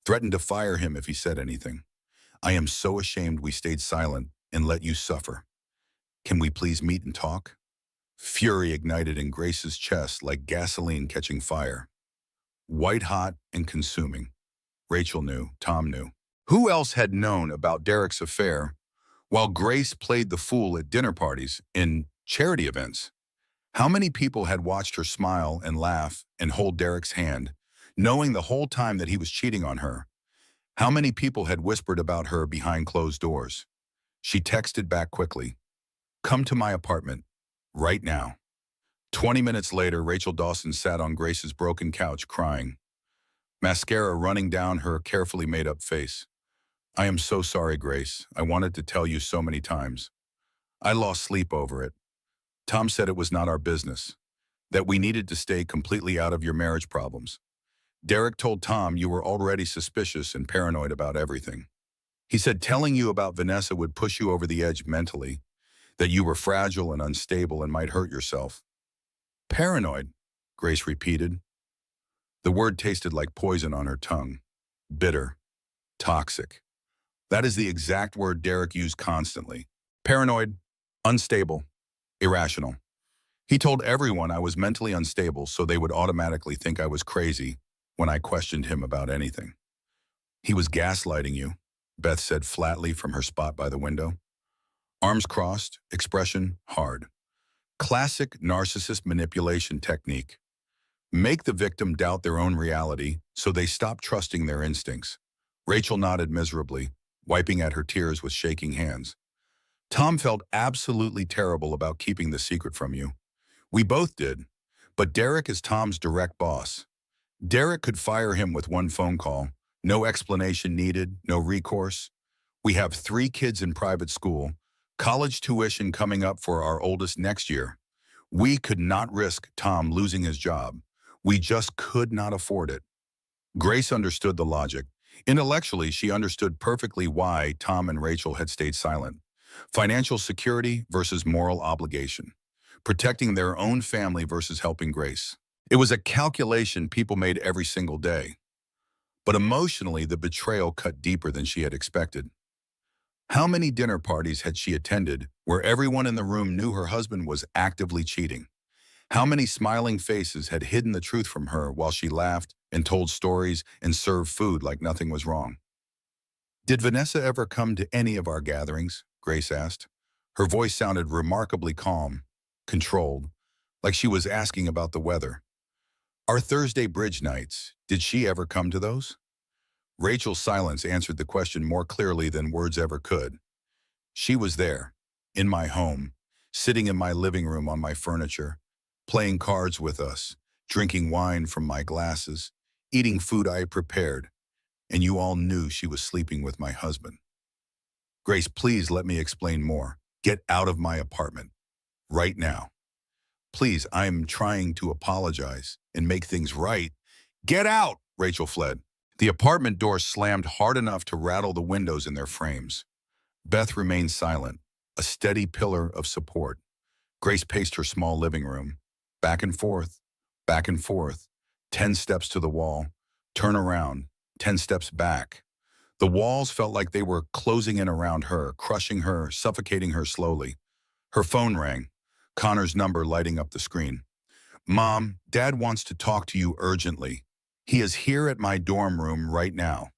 threatened to fire him if he said anything. I am so ashamed we stayed silent and let you suffer. Can we please meet and talk? Fury ignited in Grace's chest like gasoline catching fire. White hot and consuming. Rachel knew, Tom knew. Who else had known about Derek's affair while Grace played the fool at dinner parties and charity events? How many people had watched her smile and laugh and hold Derek's hand, knowing the whole time that he was cheating on her? How many people had whispered about her behind closed doors? She texted back quickly, "Come to my apartment, right now." 20 minutes later, Rachel Dawson sat on Grace's broken couch crying, mascara running down her carefully made-up face. "I am so sorry, Grace. I wanted to tell you so many times. I lost sleep over it. Tom said it was not our business, that we needed to stay completely out of your marriage problems. Derek told Tom you were already suspicious and paranoid about everything. He said telling you about Vanessa would push you over the edge mentally, that you were fragile and unstable and might hurt yourself." "Paranoid," Grace repeated. The word tasted like poison on her tongue. Bitter. Toxic. That is the exact word Derek used constantly. Paranoid. Unstable. Irrational. He told everyone I was mentally unstable so they would automatically think I was crazy when I questioned him about anything. "He was gaslighting you," Beth said flatly from her spot by the window. Arms crossed, expression hard. Classic narcissist manipulation technique. Make the victim doubt their own reality so they stop trusting their instincts. Rachel nodded miserably, wiping at her tears with shaking hands. "Tom felt absolutely terrible about keeping the secret from you. We both did, but Derek is Tom's direct boss. Derek could fire him with one phone call, no explanation needed, no recourse. We have 3 kids in private school, college tuition coming up for our oldest next year. We could not risk Tom losing his job. We just could not afford it." Grace understood the logic. Intellectually, she understood perfectly why Tom and Rachel had stayed silent. Financial security versus moral obligation. Protecting their own family versus helping Grace. It was a calculation people made every single day. But emotionally, the betrayal cut deeper than she had expected. How many dinner parties had she attended where everyone in the room knew her husband was actively cheating? How many smiling faces had hidden the truth from her while she laughed and told stories and served food like nothing was wrong? "Did Vanessa ever come to any of our gatherings?" Grace asked. Her voice sounded remarkably calm, controlled, like she was asking about the weather. "Our Thursday bridge nights, did she ever come to those?" Rachel's silence answered the question more clearly than words ever could. "She was there, in my home, sitting in my living room on my furniture, playing cards with us, drinking wine from my glasses, eating food I had prepared, and you all knew she was sleeping with my husband." "Grace, please let me explain more. Get out of my apartment. Right now. Please, I am trying to apologize and make things right." "Get out!" Rachel fled. The apartment door slammed hard enough to rattle the windows in their frames. Beth remained silent, a steady pillar of support. Grace paced her small living room, back and forth, 10 steps to the wall, turn around, 10 steps back. The walls felt like they were closing in around her, crushing her, suffocating her slowly. Her phone rang, Connor's number lighting up the screen. "Mom, Dad wants to talk to you urgently. He is here at my dorm room right now.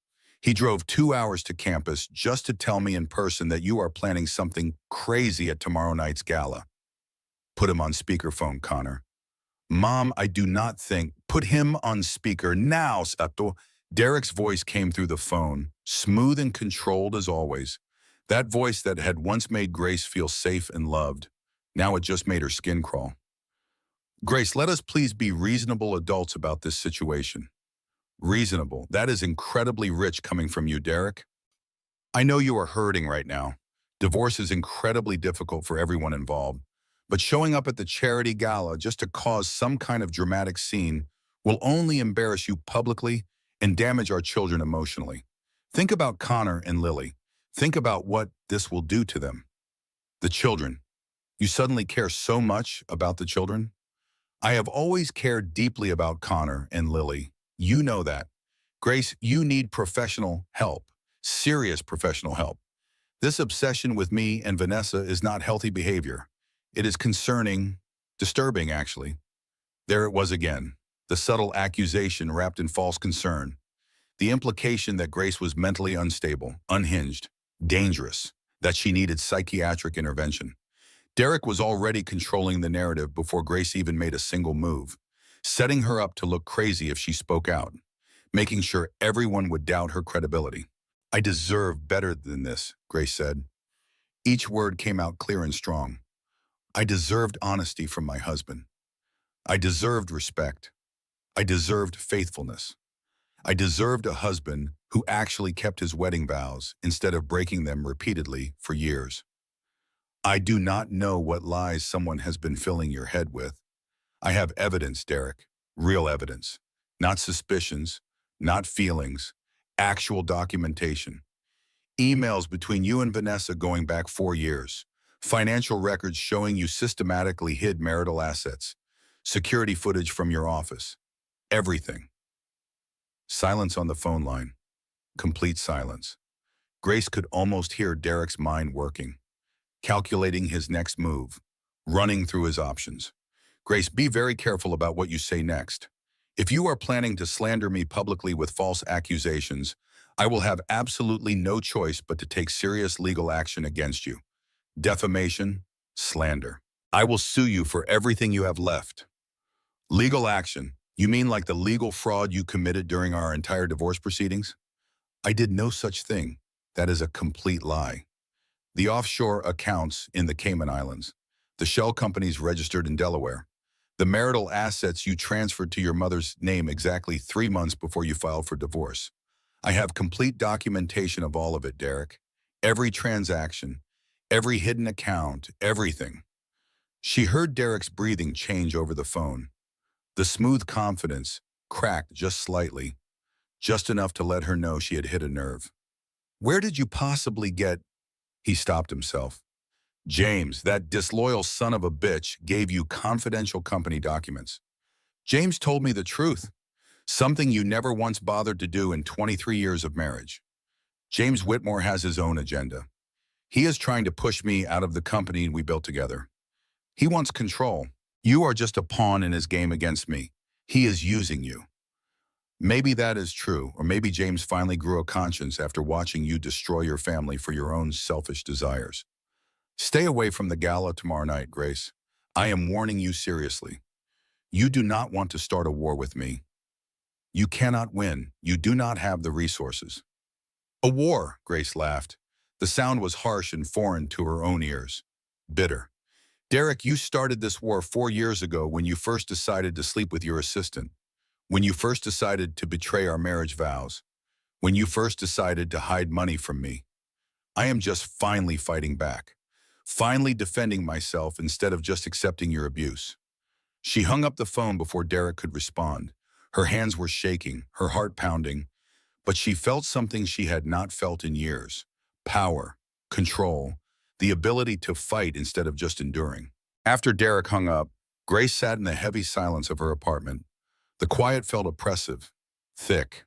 He drove 2 hours to campus just to tell me in person that you are planning something crazy at tomorrow night's gala." "Put him on speakerphone, Connor." "Mom, I do not think—" "Put him on speaker now, Sato." Derek's voice came through the phone, smooth and controlled as always. That voice that had once made Grace feel safe and loved. Now it just made her skin crawl. "Grace, let us please be reasonable adults about this situation." "Reasonable. That is incredibly rich coming from you, Derek. I know you are hurting right now. Divorce is incredibly difficult for everyone involved. But showing up at the charity gala just to cause some kind of dramatic scene will only embarrass you publicly and damage our children emotionally. Think about Connor and Lily. Think about what this will do to them. The children. You suddenly care so much about the children? I have always cared deeply about Connor and Lily. You know that. Grace, you need professional help. Serious professional help. This obsession with me and Vanessa is not healthy behavior. It is concerning, disturbing actually." There it was again, the subtle accusation wrapped in false concern. The implication that Grace was mentally unstable, unhinged, dangerous, that she needed psychiatric intervention. Derek was already controlling the narrative before Grace even made a single move, setting her up to look crazy if she spoke out, making sure everyone would doubt her credibility. "I deserve better than this," Grace said. Each word came out clear and strong. "I deserved honesty from my husband. I deserved respect. I deserved faithfulness. I deserved a husband who actually kept his wedding vows instead of breaking them repeatedly for years. I do not know what lies someone has been filling your head with. I have evidence, Derek, real evidence, not suspicions, not feelings, actual documentation. Emails between you and Vanessa going back 4 years, financial records showing you systematically hid marital assets, security footage from your office, everything." Silence on the phone line, complete silence. Grace could almost hear Derek's mind working, calculating his next move, running through his options. "Grace, be very careful about what you say next. If you are planning to slander me publicly with false accusations, I will have absolutely no choice but to take serious legal action against you. Defamation, slander. I will sue you for everything you have left." "Legal action? You mean like the legal fraud you committed during our entire divorce proceedings?" "I did no such thing. That is a complete lie. The offshore accounts in the Cayman Islands, the shell companies registered in Delaware, the marital assets you transferred to your mother's name exactly 3 months before you filed for divorce. I have complete documentation of all of it, Derek. Every transaction, every hidden account, everything." She heard Derek's breathing change over the phone. The smooth confidence cracked just slightly, just enough to let her know she had hit a nerve. "Where did you possibly get—" He stopped himself. "James, that disloyal son of a bitch, gave you confidential company documents. James told me the truth, something you never once bothered to do in 23 years of marriage. James Whitmore has his own agenda. He is trying to push me out of the company we built together. He wants control. You are just a pawn in his game against me. He is using you." Maybe that is true, or maybe James finally grew a conscience after watching you destroy your family for your own selfish desires. "Stay away from the gala tomorrow night, Grace. I am warning you seriously. You do not want to start a war with me. You cannot win. You do not have the resources." "A war," Grace laughed. The sound was harsh and foreign to her own ears. Bitter. "Derek, you started this war 4 years ago when you first decided to sleep with your assistant, when you first decided to betray our marriage vows, when you first decided to hide money from me. I am just finally fighting back, finally defending myself instead of just accepting your abuse." She hung up the phone before Derek could respond. Her hands were shaking, her heart pounding, but she felt something she had not felt in years. Power, control, the ability to fight instead of just enduring. After Derek hung up, Grace sat in the heavy silence of her apartment. The quiet felt oppressive, thick.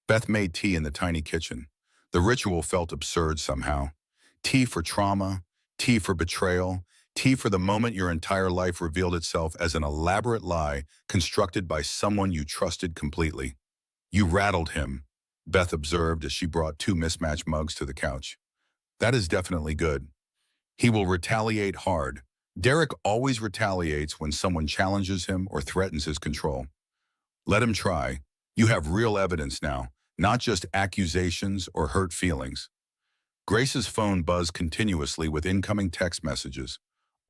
Beth made tea in the tiny kitchen. The ritual felt absurd somehow. Tea for trauma, tea for betrayal, tea for the moment your entire life revealed itself as an elaborate lie constructed by someone you trusted completely. "You rattled him," Beth observed as she brought 2 mismatched mugs to the couch. "That is definitely good. He will retaliate hard." Derek always retaliates when someone challenges him or threatens his control. "Let him try. You have real evidence now, not just accusations or hurt feelings." Grace's phone buzzed continuously with incoming text messages,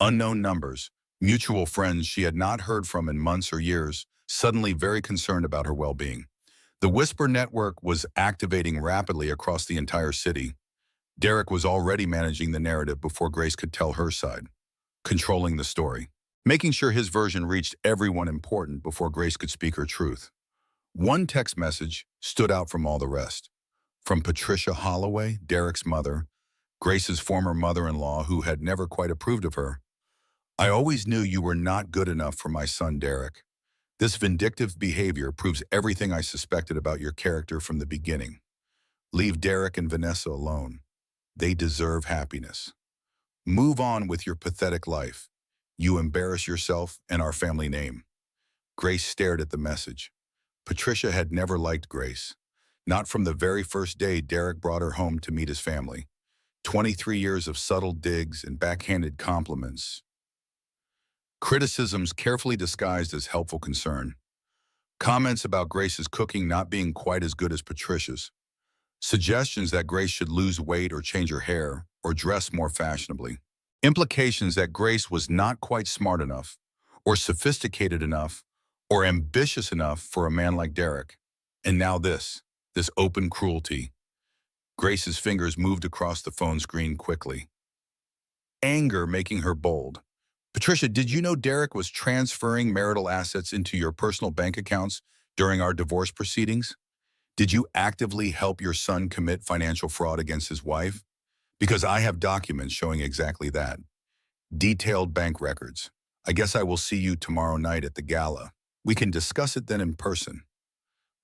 unknown numbers, mutual friends she had not heard from in months or years, suddenly very concerned about her well-being. The Whisper network was activating rapidly across the entire city. Derek was already managing the narrative before Grace could tell her side, controlling the story, making sure his version reached everyone important before Grace could speak her truth. One text message stood out from all the rest. From Patricia Holloway, Derek's mother, Grace's former mother-in-law who had never quite approved of her. "I always knew you were not good enough for my son, Derek. This vindictive behavior proves everything I suspected about your character from the beginning. Leave Derek and Vanessa alone. They deserve happiness. Move on with your pathetic life. You embarrass yourself and our family name." Grace stared at the message. Patricia had never liked Grace. Not from the very first day Derek brought her home to meet his family. 23 years of subtle digs and backhanded compliments. Criticisms carefully disguised as helpful concern. Comments about Grace's cooking not being quite as good as Patricia's. Suggestions that Grace should lose weight or change her hair or dress more fashionably. Implications that Grace was not quite smart enough or sophisticated enough or ambitious enough for a man like Derek. And now this open cruelty. Grace's fingers moved across the phone screen quickly. Anger making her bold. Patricia, did you know Derek was transferring marital assets into your personal bank accounts during our divorce proceedings? Did you actively help your son commit financial fraud against his wife? Because I have documents showing exactly that. Detailed bank records. I guess I will see you tomorrow night at the gala. We can discuss it then in person.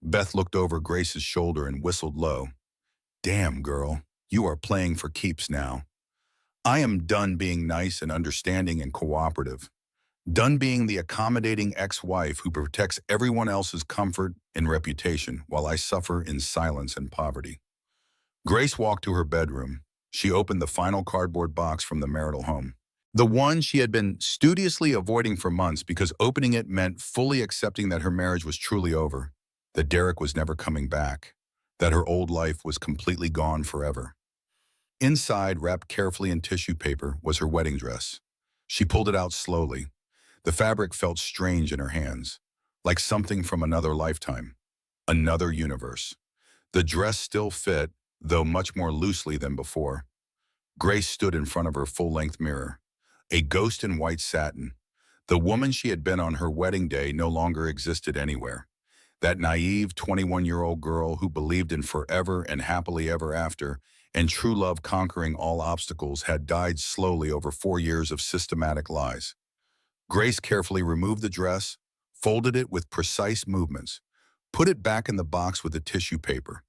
Beth looked over Grace's shoulder and whistled low. Damn, girl, you are playing for keeps now. I am done being nice and understanding and cooperative. Done being the accommodating ex-wife who protects everyone else's comfort and reputation while I suffer in silence and poverty. Grace walked to her bedroom. She opened the final cardboard box from the marital home. The one she had been studiously avoiding for months because opening it meant fully accepting that her marriage was truly over, that Derek was never coming back, that her old life was completely gone forever. Inside, wrapped carefully in tissue paper, was her wedding dress. She pulled it out slowly. The fabric felt strange in her hands, like something from another lifetime, another universe. The dress still fit, though much more loosely than before. Grace stood in front of her full-length mirror, a ghost in white satin. The woman she had been on her wedding day no longer existed anywhere. That naive 21-year-old girl who believed in forever and happily ever after and true love conquering all obstacles had died slowly over 4 years of systematic lies. Grace carefully removed the dress, folded it with precise movements, put it back in the box with the tissue paper.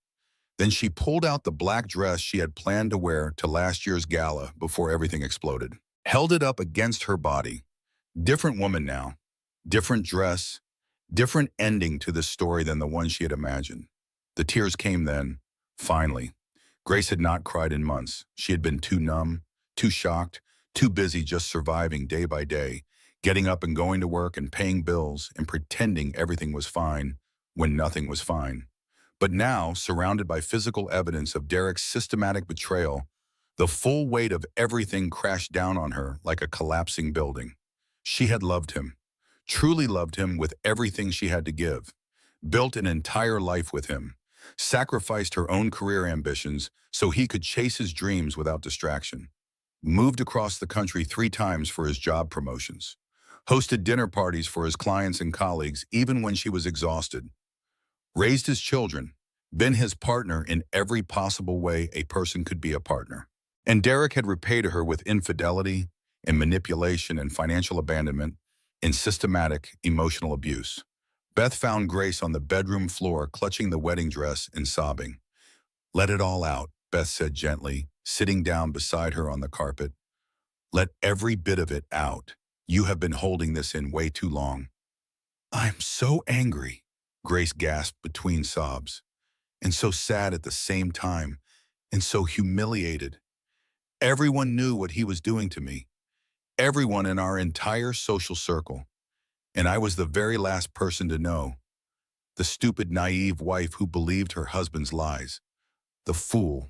Then she pulled out the black dress she had planned to wear to last year's gala before everything exploded, held it up against her body. Different woman now, different dress, different ending to this story than the one she had imagined. The tears came then, finally. Grace had not cried in months. She had been too numb, too shocked, too busy just surviving day by day, getting up and going to work and paying bills and pretending everything was fine when nothing was fine. But now, surrounded by physical evidence of Derek's systematic betrayal, the full weight of everything crashed down on her like a collapsing building. She had loved him, truly loved him with everything she had to give, built an entire life with him, sacrificed her own career ambitions so he could chase his dreams without distraction, moved across the country 3 times for his job promotions, hosted dinner parties for his clients and colleagues even when she was exhausted, raised his children, been his partner in every possible way a person could be a partner. And Derek had repaid her with infidelity and manipulation and financial abandonment and systematic emotional abuse. Beth found Grace on the bedroom floor clutching the wedding dress and sobbing. Let it all out, Beth said gently, sitting down beside her on the carpet. Let every bit of it out. You have been holding this in way too long. I'm so angry, Grace gasped between sobs, and so sad at the same time, and so humiliated. Everyone knew what he was doing to me. Everyone in our entire social circle. And I was the very last person to know. The stupid, naive wife who believed her husband's lies. The fool.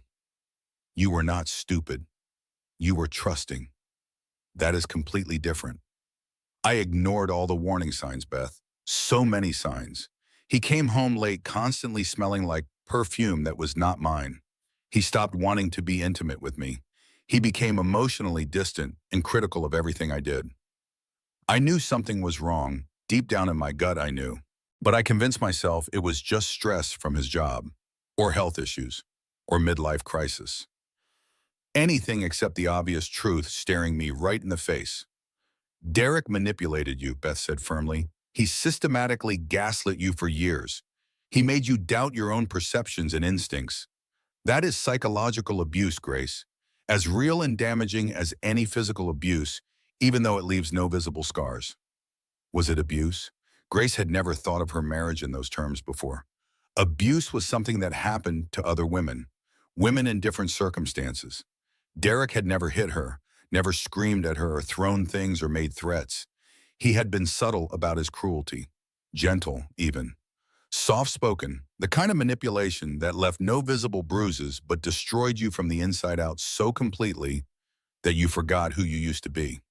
You were not stupid. You were trusting. That is completely different. I ignored all the warning signs, Beth. So many signs. He came home late, constantly smelling like perfume that was not mine. He stopped wanting to be intimate with me. He became emotionally distant and critical of everything I did. I knew something was wrong. Deep down in my gut, I knew. But I convinced myself it was just stress from his job, or health issues, or midlife crisis. Anything except the obvious truth staring me right in the face. Derek manipulated you, Beth said firmly. He systematically gaslit you for years. He made you doubt your own perceptions and instincts. That is psychological abuse, Grace. As real and damaging as any physical abuse, even though it leaves no visible scars. Was it abuse? Grace had never thought of her marriage in those terms before. Abuse was something that happened to other women, women in different circumstances. Derek had never hit her, never screamed at her or thrown things or made threats. He had been subtle about his cruelty, gentle even. Soft-spoken, the kind of manipulation that left no visible bruises but destroyed you from the inside out so completely that you forgot who you used to be.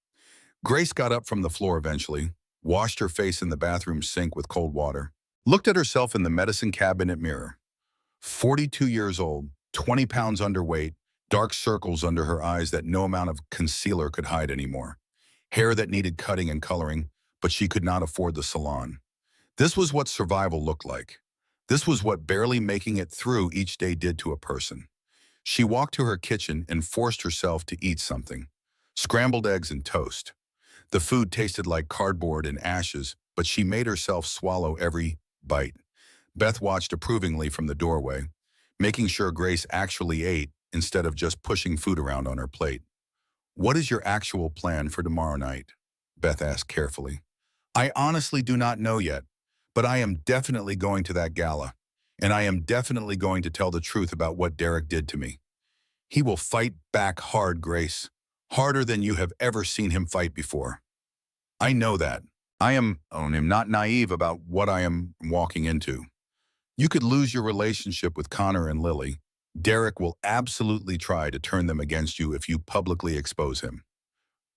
Grace got up from the floor eventually, washed her face in the bathroom sink with cold water, looked at herself in the medicine cabinet mirror. 42 years old, 20 pounds underweight, dark circles under her eyes that no amount of concealer could hide anymore. Hair that needed cutting and coloring, but she could not afford the salon. This was what survival looked like. This was what barely making it through each day did to a person. She walked to her kitchen and forced herself to eat something. Scrambled eggs and toast. The food tasted like cardboard and ashes, but she made herself swallow every bite. Beth watched approvingly from the doorway, making sure Grace actually ate instead of just pushing food around on her plate. "What is your actual plan for tomorrow night?" Beth asked carefully. "I honestly do not know yet, but I am definitely going to that gala, and I am definitely going to tell the truth about what Derek did to me. He will fight back hard, Grace, harder than you have ever seen him fight before. I know that. I am not naive about what I am walking into. You could lose your relationship with Connor and Lily. Derek will absolutely try to turn them against you if you publicly expose him.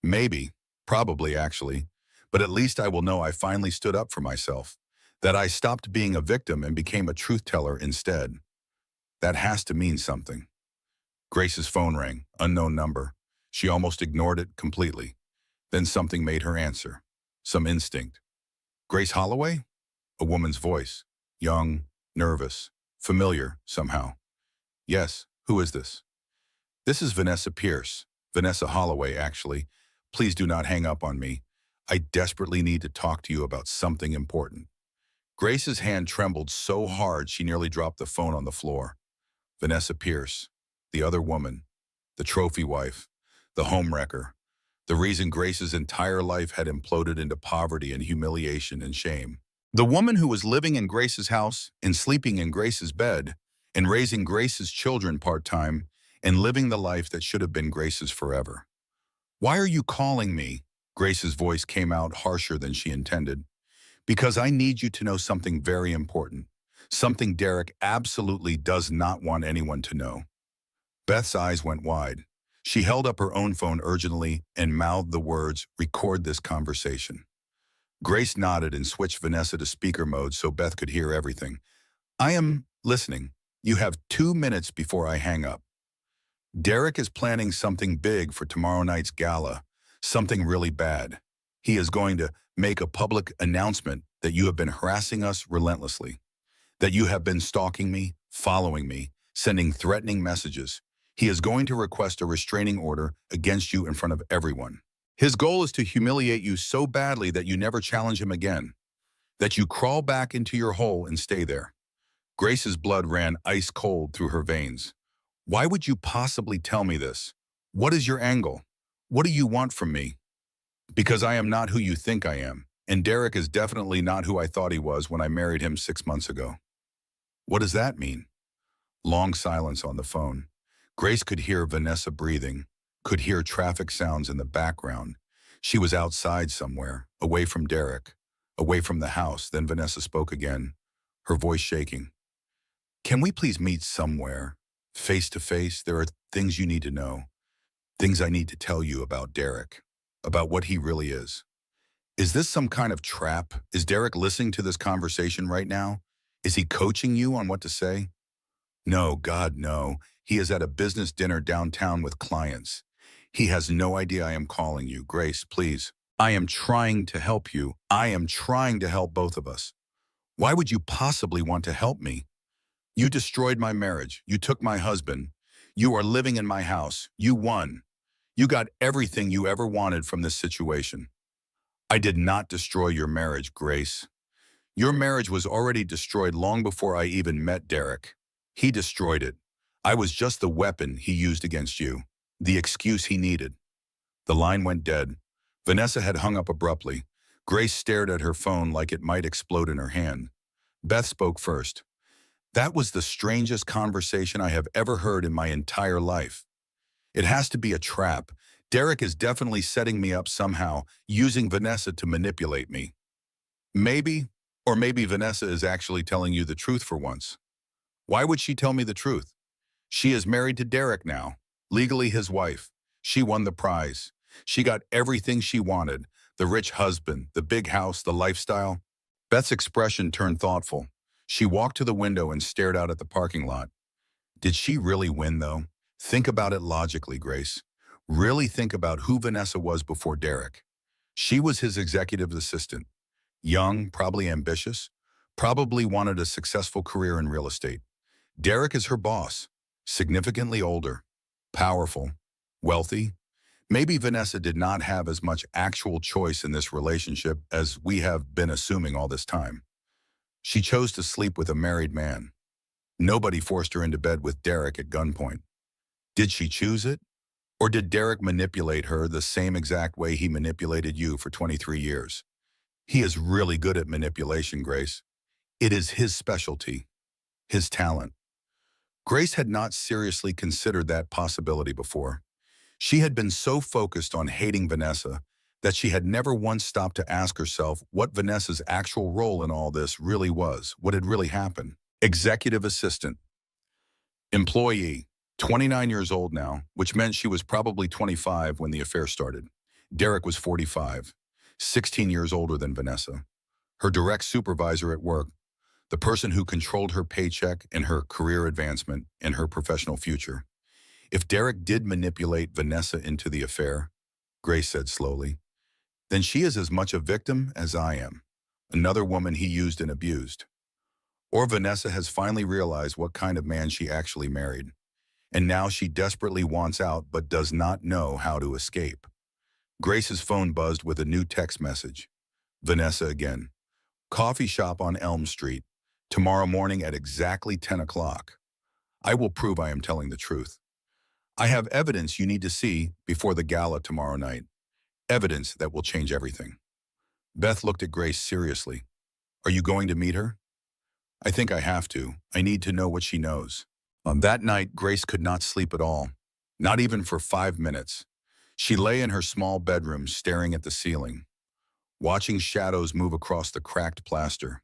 Maybe, probably actually, but at least I will know I finally stood up for myself, that I stopped being a victim and became a truth teller instead. That has to mean something." Grace's phone rang, unknown number. She almost ignored it completely. Then something made her answer. Some instinct. "Grace Holloway?" A woman's voice. Young, nervous, familiar somehow. "Yes, who is this?" "This is Vanessa Pierce. Vanessa Holloway, actually. Please do not hang up on me. I desperately need to talk to you about something important." Grace's hand trembled so hard she nearly dropped the phone on the floor. Vanessa Pierce, the other woman, the trophy wife, the homewrecker, the reason Grace's entire life had imploded into poverty and humiliation and shame. The woman who was living in Grace's house and sleeping in Grace's bed and raising Grace's children part-time and living the life that should have been Grace's forever. "Why are you calling me?" Grace's voice came out harsher than she intended. "Because I need you to know something very important. Something Derek absolutely does not want anyone to know." Beth's eyes went wide. She held up her own phone urgently and mouthed the words, "Record this conversation." Grace nodded and switched Vanessa to speaker mode so Beth could hear everything. "I am listening. You have 2 minutes before I hang up. Derek is planning something big for tomorrow night's gala, something really bad. He is going to make a public announcement that you have been harassing us relentlessly, that you have been stalking me, following me, sending threatening messages. He is going to request a restraining order against you in front of everyone. His goal is to humiliate you so badly that you never challenge him again, that you crawl back into your hole and stay there." Grace's blood ran ice cold through her veins. "Why would you possibly tell me this? What is your angle? What do you want from me?" "Because I am not who you think I am, and Derek is definitely not who I thought he was when I married him 6 months ago." "What does that mean?" Long silence on the phone. Grace could hear Vanessa breathing, could hear traffic sounds in the background. She was outside somewhere, away from Derek, away from the house. Then Vanessa spoke again, her voice shaking. "Can we please meet somewhere, face to face? There are things you need to know, things I need to tell you about Derek, about what he really is." "Is this some kind of trap? Is Derek listening to this conversation right now? Is he coaching you on what to say?" "No, God, no. He is at a business dinner downtown with clients. He has no idea I am calling you. Grace, please. I am trying to help you. I am trying to help both of us. Why would you possibly want to help me? You destroyed my marriage. You took my husband. You are living in my house. You won. You got everything you ever wanted from this situation. I did not destroy your marriage, Grace. Your marriage was already destroyed long before I even met Derek. He destroyed it. I was just the weapon he used against you, the excuse he needed." The line went dead. Vanessa had hung up abruptly. Grace stared at her phone like it might explode in her hand. Beth spoke first. "That was the strangest conversation I have ever heard in my entire life. It has to be a trap. Derek is definitely setting me up somehow, using Vanessa to manipulate me. Maybe, or maybe Vanessa is actually telling you the truth for once. Why would she tell me the truth? She is married to Derek now, legally his wife. She won the prize. She got everything she wanted, the rich husband, the big house, the lifestyle. Beth's expression turned thoughtful. She walked to the window and stared out at the parking lot. Did she really win, though? Think about it logically, Grace. Really think about who Vanessa was before Derek. She was his executive assistant. Young, probably ambitious, probably wanted a successful career in real estate. Derek is her boss, significantly older, powerful, wealthy. Maybe Vanessa did not have as much actual choice in this relationship as we have been assuming all this time. She chose to sleep with a married man. Nobody forced her into bed with Derek at gunpoint. Did she choose it? Or did Derek manipulate her the same exact way he manipulated you for 23 years? He is really good at manipulation, Grace. It is his specialty, his talent. Grace had not seriously considered that possibility before. She had been so focused on hating Vanessa that she had never once stopped to ask herself what Vanessa's actual role in all this really was, what had really happened. Executive assistant. Employee. 29 years old now, which meant she was probably 25 when the affair started. Derek was 45, 16 years older than Vanessa. Her direct supervisor at work, the person who controlled her paycheck and her career advancement and her professional future. If Derek did manipulate Vanessa into the affair, Grace said slowly, then she is as much a victim as I am, another woman he used and abused. Or Vanessa has finally realized what kind of man she actually married, and now she desperately wants out but does not know how to escape. Grace's phone buzzed with a new text message. Vanessa again. Coffee shop on Elm Street, tomorrow morning at exactly 10 o'clock. I will prove I am telling the truth. I have evidence you need to see before the gala tomorrow night. Evidence that will change everything. Beth looked at Grace seriously. Are you going to meet her? I think I have to. I need to know what she knows. On that night, Grace could not sleep at all, not even for 5 minutes. She lay in her small bedroom staring at the ceiling, watching shadows move across the cracked plaster.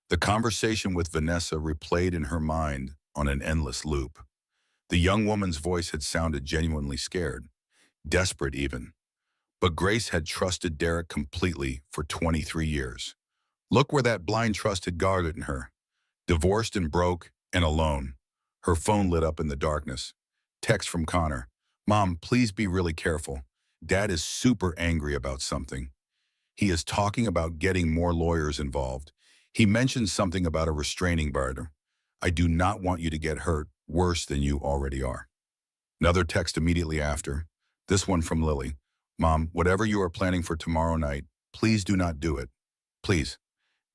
The conversation with Vanessa replayed in her mind on an endless loop. The young woman's voice had sounded genuinely scared, desperate even. But Grace had trusted Derek completely for 23 years. Look where that blind trust had gotten her. Divorced and broke and alone. Her phone lit up in the darkness. Text from Connor. Mom, please be really careful. Dad is super angry about something. He is talking about getting more lawyers involved. He mentioned something about a restraining order. I do not want you to get hurt worse than you already are. Another text immediately after. This one from Lily. Mom, whatever you are planning for tomorrow night, please do not do it. Please.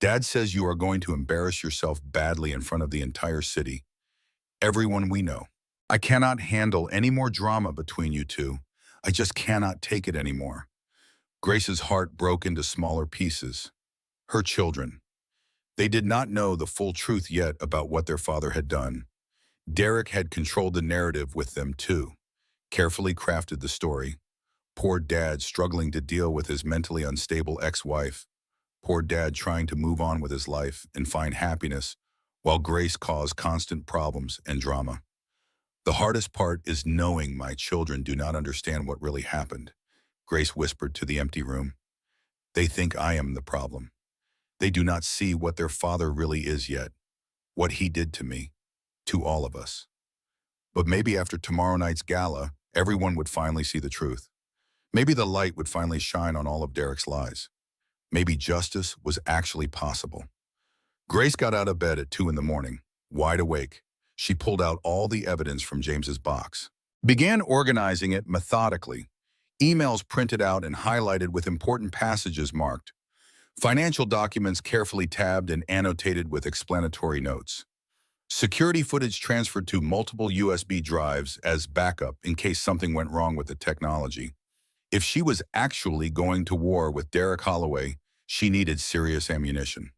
Dad says you are going to embarrass yourself badly in front of the entire city. Everyone we know. I cannot handle any more drama between you two. I just cannot take it anymore. Grace's heart broke into smaller pieces. Her children. They did not know the full truth yet about what their father had done. Derek had controlled the narrative with them too, carefully crafted the story. Poor Dad struggling to deal with his mentally unstable ex-wife. Poor Dad trying to move on with his life and find happiness, while Grace caused constant problems and drama. The hardest part is knowing my children do not understand what really happened, Grace whispered to the empty room. They think I am the problem. They do not see what their father really is yet, what he did to me, to all of us. But maybe after tomorrow night's gala, everyone would finally see the truth. Maybe the light would finally shine on all of Derek's lies. Maybe justice was actually possible. Grace got out of bed at 2 in the morning, wide awake. She pulled out all the evidence from James's box, began organizing it methodically, emails printed out and highlighted with important passages marked, financial documents carefully tabbed and annotated with explanatory notes, security footage transferred to multiple USB drives as backup in case something went wrong with the technology. If she was actually going to war with Derek Holloway, she needed serious ammunition.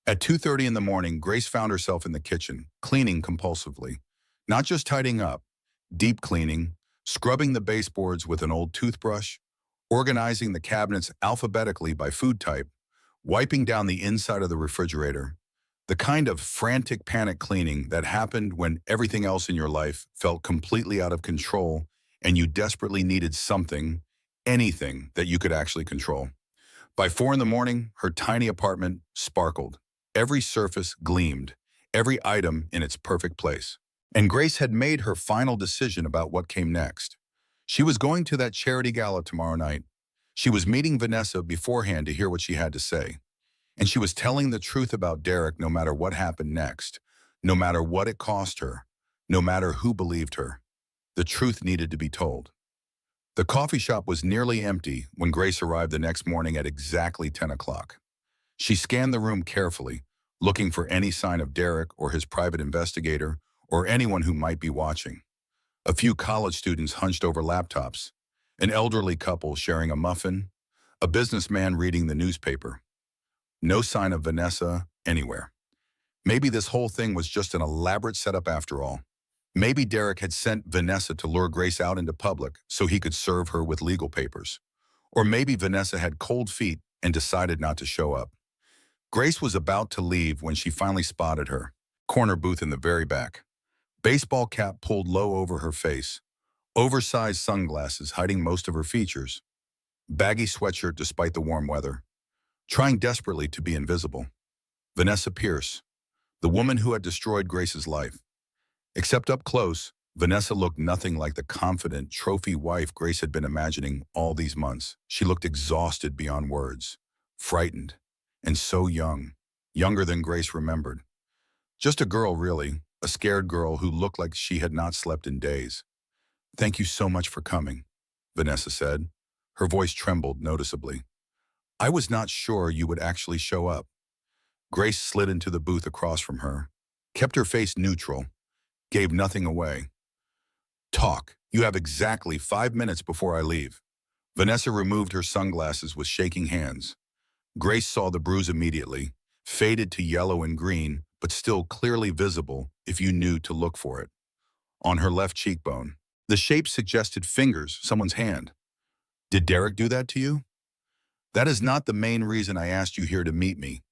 At 2:30 in the morning, Grace found herself in the kitchen, cleaning compulsively. Not just tidying up, deep cleaning, scrubbing the baseboards with an old toothbrush, organizing the cabinets alphabetically by food type, wiping down the inside of the refrigerator, the kind of frantic panic cleaning that happened when everything else in your life felt completely out of control and you desperately needed something, anything that you could actually control. By 4 in the morning, her tiny apartment sparkled. Every surface gleamed, every item in its perfect place. And Grace had made her final decision about what came next. She was going to that charity gala tomorrow night. She was meeting Vanessa beforehand to hear what she had to say. And she was telling the truth about Derek no matter what happened next, no matter what it cost her, no matter who believed her. The truth needed to be told. The coffee shop was nearly empty when Grace arrived the next morning at exactly 10 o'clock. She scanned the room carefully, looking for any sign of Derek or his private investigator or anyone who might be watching. A few college students hunched over laptops, an elderly couple sharing a muffin, a businessman reading the newspaper. No sign of Vanessa anywhere. Maybe this whole thing was just an elaborate setup after all. Maybe Derek had sent Vanessa to lure Grace out into public so he could serve her with legal papers. Or maybe Vanessa had cold feet and decided not to show up. Grace was about to leave when she finally spotted her. Corner booth in the very back. Baseball cap pulled low over her face. Oversized sunglasses hiding most of her features. Baggy sweatshirt despite the warm weather. Trying desperately to be invisible. Vanessa Pierce, the woman who had destroyed Grace's life. Except up close, Vanessa looked nothing like the confident, trophy wife Grace had been imagining all these months. She looked exhausted beyond words, frightened, and so young, younger than Grace remembered. Just a girl, really, a scared girl who looked like she had not slept in days. "Thank you so much for coming," Vanessa said. Her voice trembled noticeably. "I was not sure you would actually show up." Grace slid into the booth across from her, kept her face neutral, gave nothing away. "Talk. You have exactly 5 minutes before I leave." Vanessa removed her sunglasses with shaking hands. Grace saw the bruise immediately, faded to yellow and green, but still clearly visible if you knew to look for it. On her left cheekbone. The shape suggested fingers, someone's hand. "Did Derek do that to you?" "That is not the main reason I asked you here to meet me.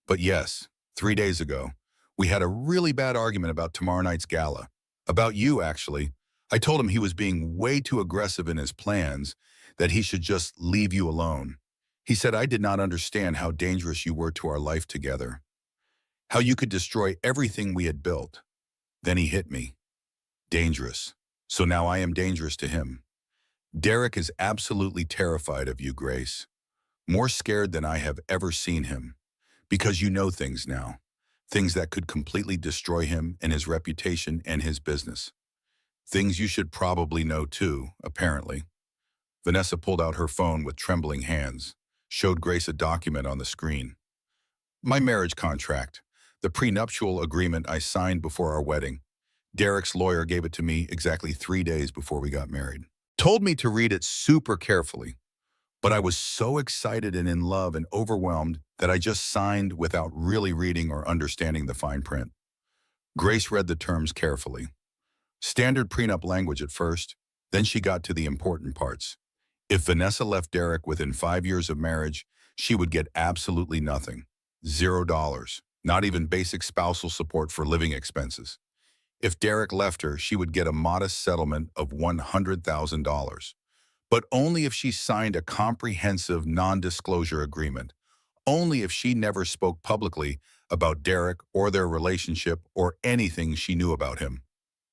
But yes, 3 days ago, we had a really bad argument about tomorrow night's gala. About you, actually. I told him he was being way too aggressive in his plans, that he should just leave you alone. He said I did not understand how dangerous you were to our life together. How you could destroy everything we had built. Then he hit me. Dangerous. So now I am dangerous to him. Derek is absolutely terrified of you, Grace. More scared than I have ever seen him. Because you know things now. Things that could completely destroy him and his reputation and his business. Things you should probably know too, apparently." Vanessa pulled out her phone with trembling hands, showed Grace a document on the screen. "My marriage contract, the prenuptial agreement I signed before our wedding. Derek's lawyer gave it to me exactly 3 days before we got married. Told me to read it super carefully. But I was so excited and in love and overwhelmed that I just signed without really reading or understanding the fine print." Grace read the terms carefully. Standard prenup language at first, then she got to the important parts. If Vanessa left Derek within 5 years of marriage, she would get absolutely nothing. $0. Not even basic spousal support for living expenses. If Derek left her, she would get a modest settlement of $100,000. But only if she signed a comprehensive non-disclosure agreement. Only if she never spoke publicly about Derek or their relationship or anything she knew about him.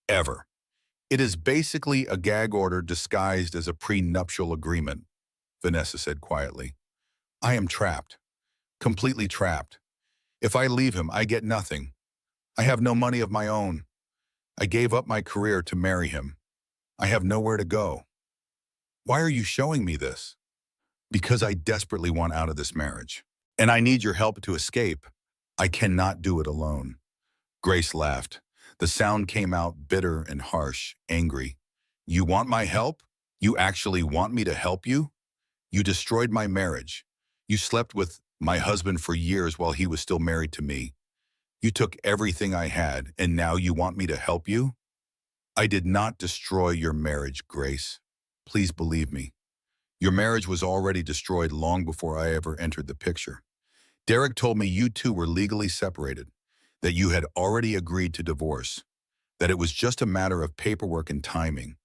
Ever. It is basically a gag order disguised as a prenuptial agreement, Vanessa said quietly. "I am trapped. Completely trapped. If I leave him, I get nothing. I have no money of my own. I gave up my career to marry him. I have nowhere to go. Why are you showing me this?" "Because I desperately want out of this marriage. And I need your help to escape. I cannot do it alone." Grace laughed. The sound came out bitter and harsh, angry. "You want my help? You actually want me to help you? You destroyed my marriage. You slept with my husband for years while he was still married to me. You took everything I had, and now you want me to help you?" I did not destroy your marriage, Grace. Please believe me. Your marriage was already destroyed long before I ever entered the picture. Derek told me you two were legally separated, that you had already agreed to divorce, that it was just a matter of paperwork and timing,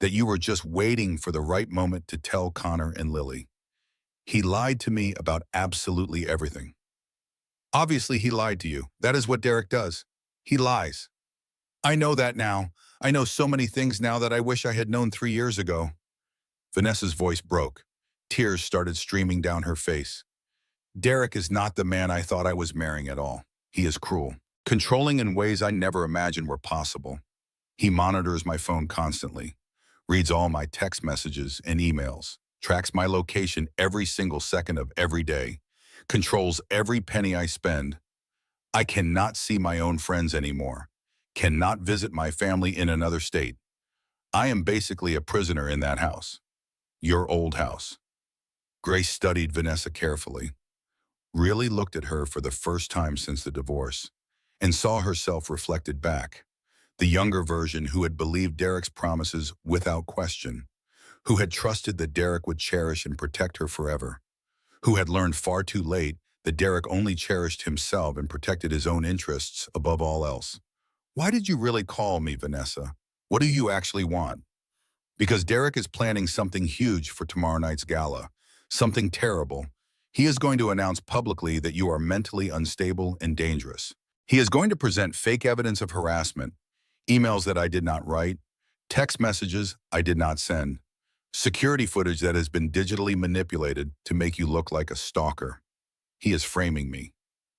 that you were just waiting for the right moment to tell Connor and Lily. He lied to me about absolutely everything. Obviously, he lied to you. That is what Derek does. He lies. I know that now. I know so many things now that I wish I had known 3 years ago. Vanessa's voice broke. Tears started streaming down her face. Derek is not the man I thought I was marrying at all. He is cruel, controlling in ways I never imagined were possible. He monitors my phone constantly, reads all my text messages and emails, tracks my location every single second of every day, controls every penny I spend. I cannot see my own friends anymore, cannot visit my family in another state. I am basically a prisoner in that house. Your old house. Grace studied Vanessa carefully, really looked at her for the first time since the divorce, and saw herself reflected back. The younger version who had believed Derek's promises without question, who had trusted that Derek would cherish and protect her forever, who had learned far too late that Derek only cherished himself and protected his own interests above all else. Why did you really call me, Vanessa? What do you actually want? Because Derek is planning something huge for tomorrow night's gala, something terrible. He is going to announce publicly that you are mentally unstable and dangerous. He is going to present fake evidence of harassment, emails that I did not write, text messages I did not send, security footage that has been digitally manipulated to make you look like a stalker. He is framing me.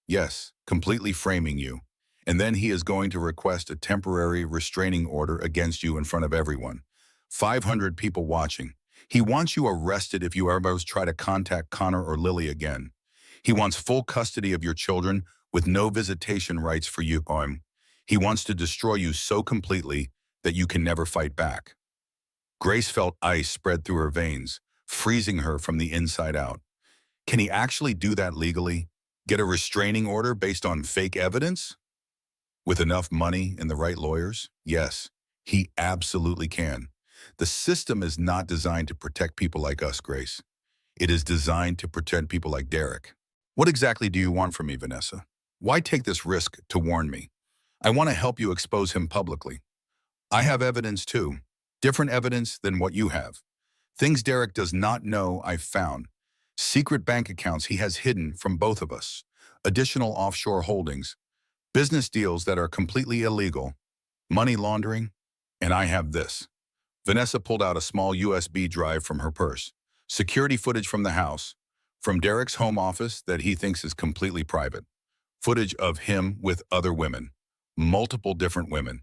Yes, completely framing you. And then he is going to request a temporary restraining order against you in front of everyone. 500 people watching. He wants you arrested if you ever try to contact Connor or Lily again. He wants full custody of your children with no visitation rights for you. He wants to destroy you so completely that you can never fight back. Grace felt ice spread through her veins, freezing her from the inside out. Can he actually do that legally? Get a restraining order based on fake evidence? With enough money and the right lawyers? Yes, he absolutely can. The system is not designed to protect people like us, Grace. It is designed to protect people like Derek. What exactly do you want from me, Vanessa? Why take this risk to warn me? I want to help you expose him publicly. I have evidence too. Different evidence than what you have. Things Derek does not know I've found. Secret bank accounts he has hidden from both of us. Additional offshore holdings. Business deals that are completely illegal. Money laundering. And I have this. Vanessa pulled out a small USB drive from her purse. Security footage from the house. From Derek's home office that he thinks is completely private. Footage of him with other women. Multiple different women.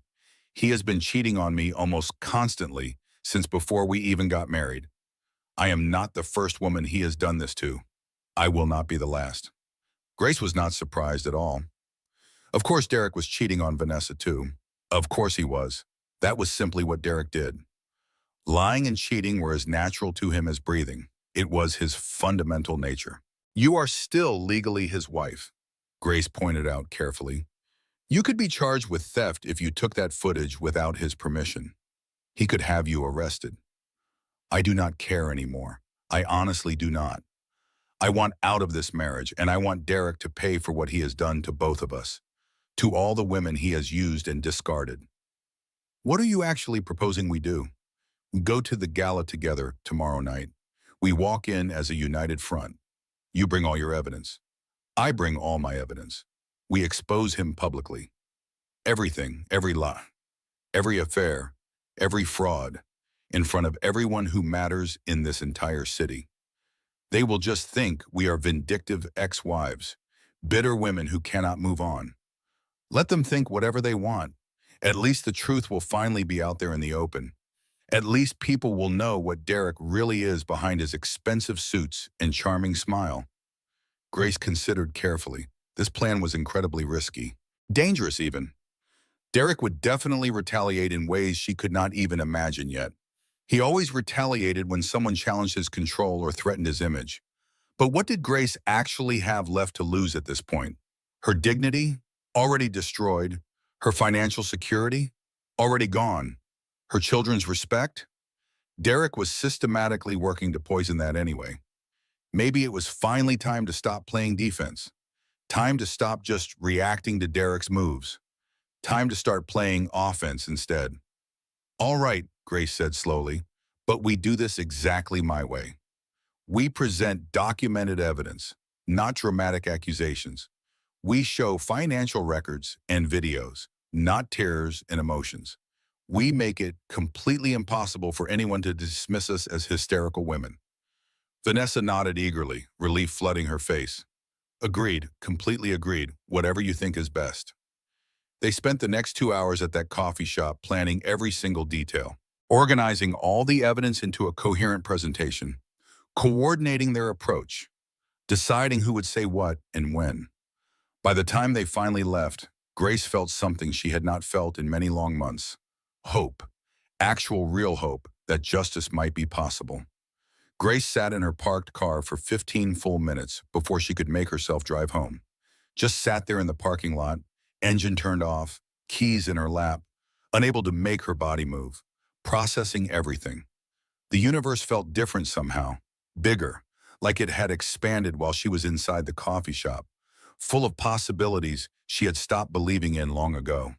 He has been cheating on me almost constantly since before we even got married. I am not the first woman he has done this to. I will not be the last. Grace was not surprised at all. Of course Derek was cheating on Vanessa too. Of course he was. That was simply what Derek did. Lying and cheating were as natural to him as breathing. It was his fundamental nature. You are still legally his wife, Grace pointed out carefully. You could be charged with theft if you took that footage without his permission. He could have you arrested. I do not care anymore. I honestly do not. I want out of this marriage, and I want Derek to pay for what he has done to both of us, to all the women he has used and discarded. What are you actually proposing we do? We go to the gala together tomorrow night. We walk in as a united front. You bring all your evidence. I bring all my evidence. We expose him publicly. Everything, every lie, every affair, every fraud, in front of everyone who matters in this entire city. They will just think we are vindictive ex-wives, bitter women who cannot move on. Let them think whatever they want. At least the truth will finally be out there in the open. At least people will know what Derek really is behind his expensive suits and charming smile. Grace considered carefully. This plan was incredibly risky. Dangerous even. Derek would definitely retaliate in ways she could not even imagine yet. He always retaliated when someone challenged his control or threatened his image. But what did Grace actually have left to lose at this point? Her dignity? Already destroyed. Her financial security? Already gone. Her children's respect? Derek was systematically working to poison that anyway. Maybe it was finally time to stop playing defense. Time to stop just reacting to Derek's moves. Time to start playing offense instead. All right, Grace said slowly, but we do this exactly my way. We present documented evidence, not dramatic accusations. We show financial records and videos, not tears and emotions. We make it completely impossible for anyone to dismiss us as hysterical women. Vanessa nodded eagerly, relief flooding her face. Agreed, completely agreed, whatever you think is best. They spent the next 2 hours at that coffee shop planning every single detail, organizing all the evidence into a coherent presentation, coordinating their approach, deciding who would say what and when. By the time they finally left, Grace felt something she had not felt in many long months. Hope. Actual real hope that justice might be possible. Grace sat in her parked car for 15 full minutes before she could make herself drive home. Just sat there in the parking lot, engine turned off, keys in her lap, unable to make her body move, processing everything. The universe felt different somehow, bigger, like it had expanded while she was inside the coffee shop, full of possibilities she had stopped believing in long ago.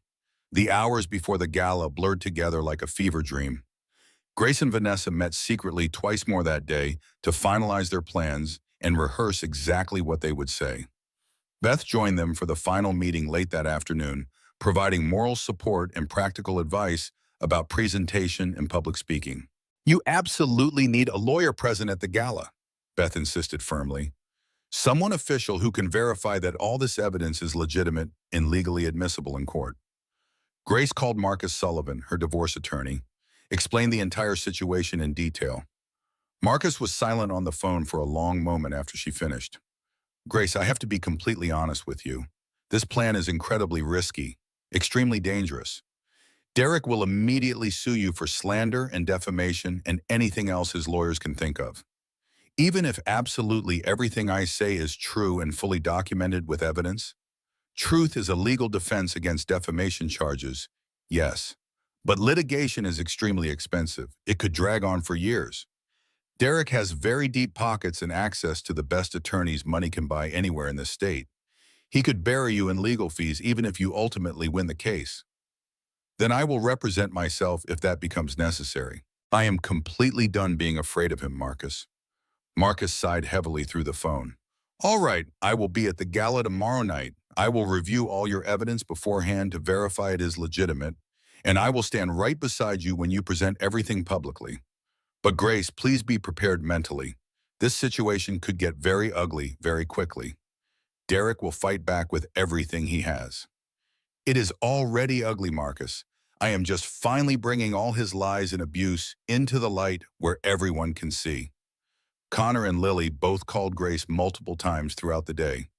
The hours before the gala blurred together like a fever dream. Grace and Vanessa met secretly twice more that day to finalize their plans and rehearse exactly what they would say. Beth joined them for the final meeting late that afternoon, providing moral support and practical advice about presentation and public speaking. You absolutely need a lawyer present at the gala, Beth insisted firmly. Someone official who can verify that all this evidence is legitimate and legally admissible in court. Grace called Marcus Sullivan, her divorce attorney, explained the entire situation in detail. Marcus was silent on the phone for a long moment after she finished. Grace, I have to be completely honest with you. This plan is incredibly risky, extremely dangerous. Derek will immediately sue you for slander and defamation and anything else his lawyers can think of. Even if absolutely everything I say is true and fully documented with evidence, truth is a legal defense against defamation charges, yes. But litigation is extremely expensive. It could drag on for years. Derek has very deep pockets and access to the best attorneys money can buy anywhere in this state. He could bury you in legal fees even if you ultimately win the case. Then I will represent myself if that becomes necessary. I am completely done being afraid of him, Marcus. Marcus sighed heavily through the phone. All right, I will be at the gala tomorrow night. I will review all your evidence beforehand to verify it is legitimate, and I will stand right beside you when you present everything publicly. But Grace, please be prepared mentally. This situation could get very ugly very quickly. Derek will fight back with everything he has. It is already ugly, Marcus. I am just finally bringing all his lies and abuse into the light where everyone can see. Connor and Lily both called Grace multiple times throughout the day,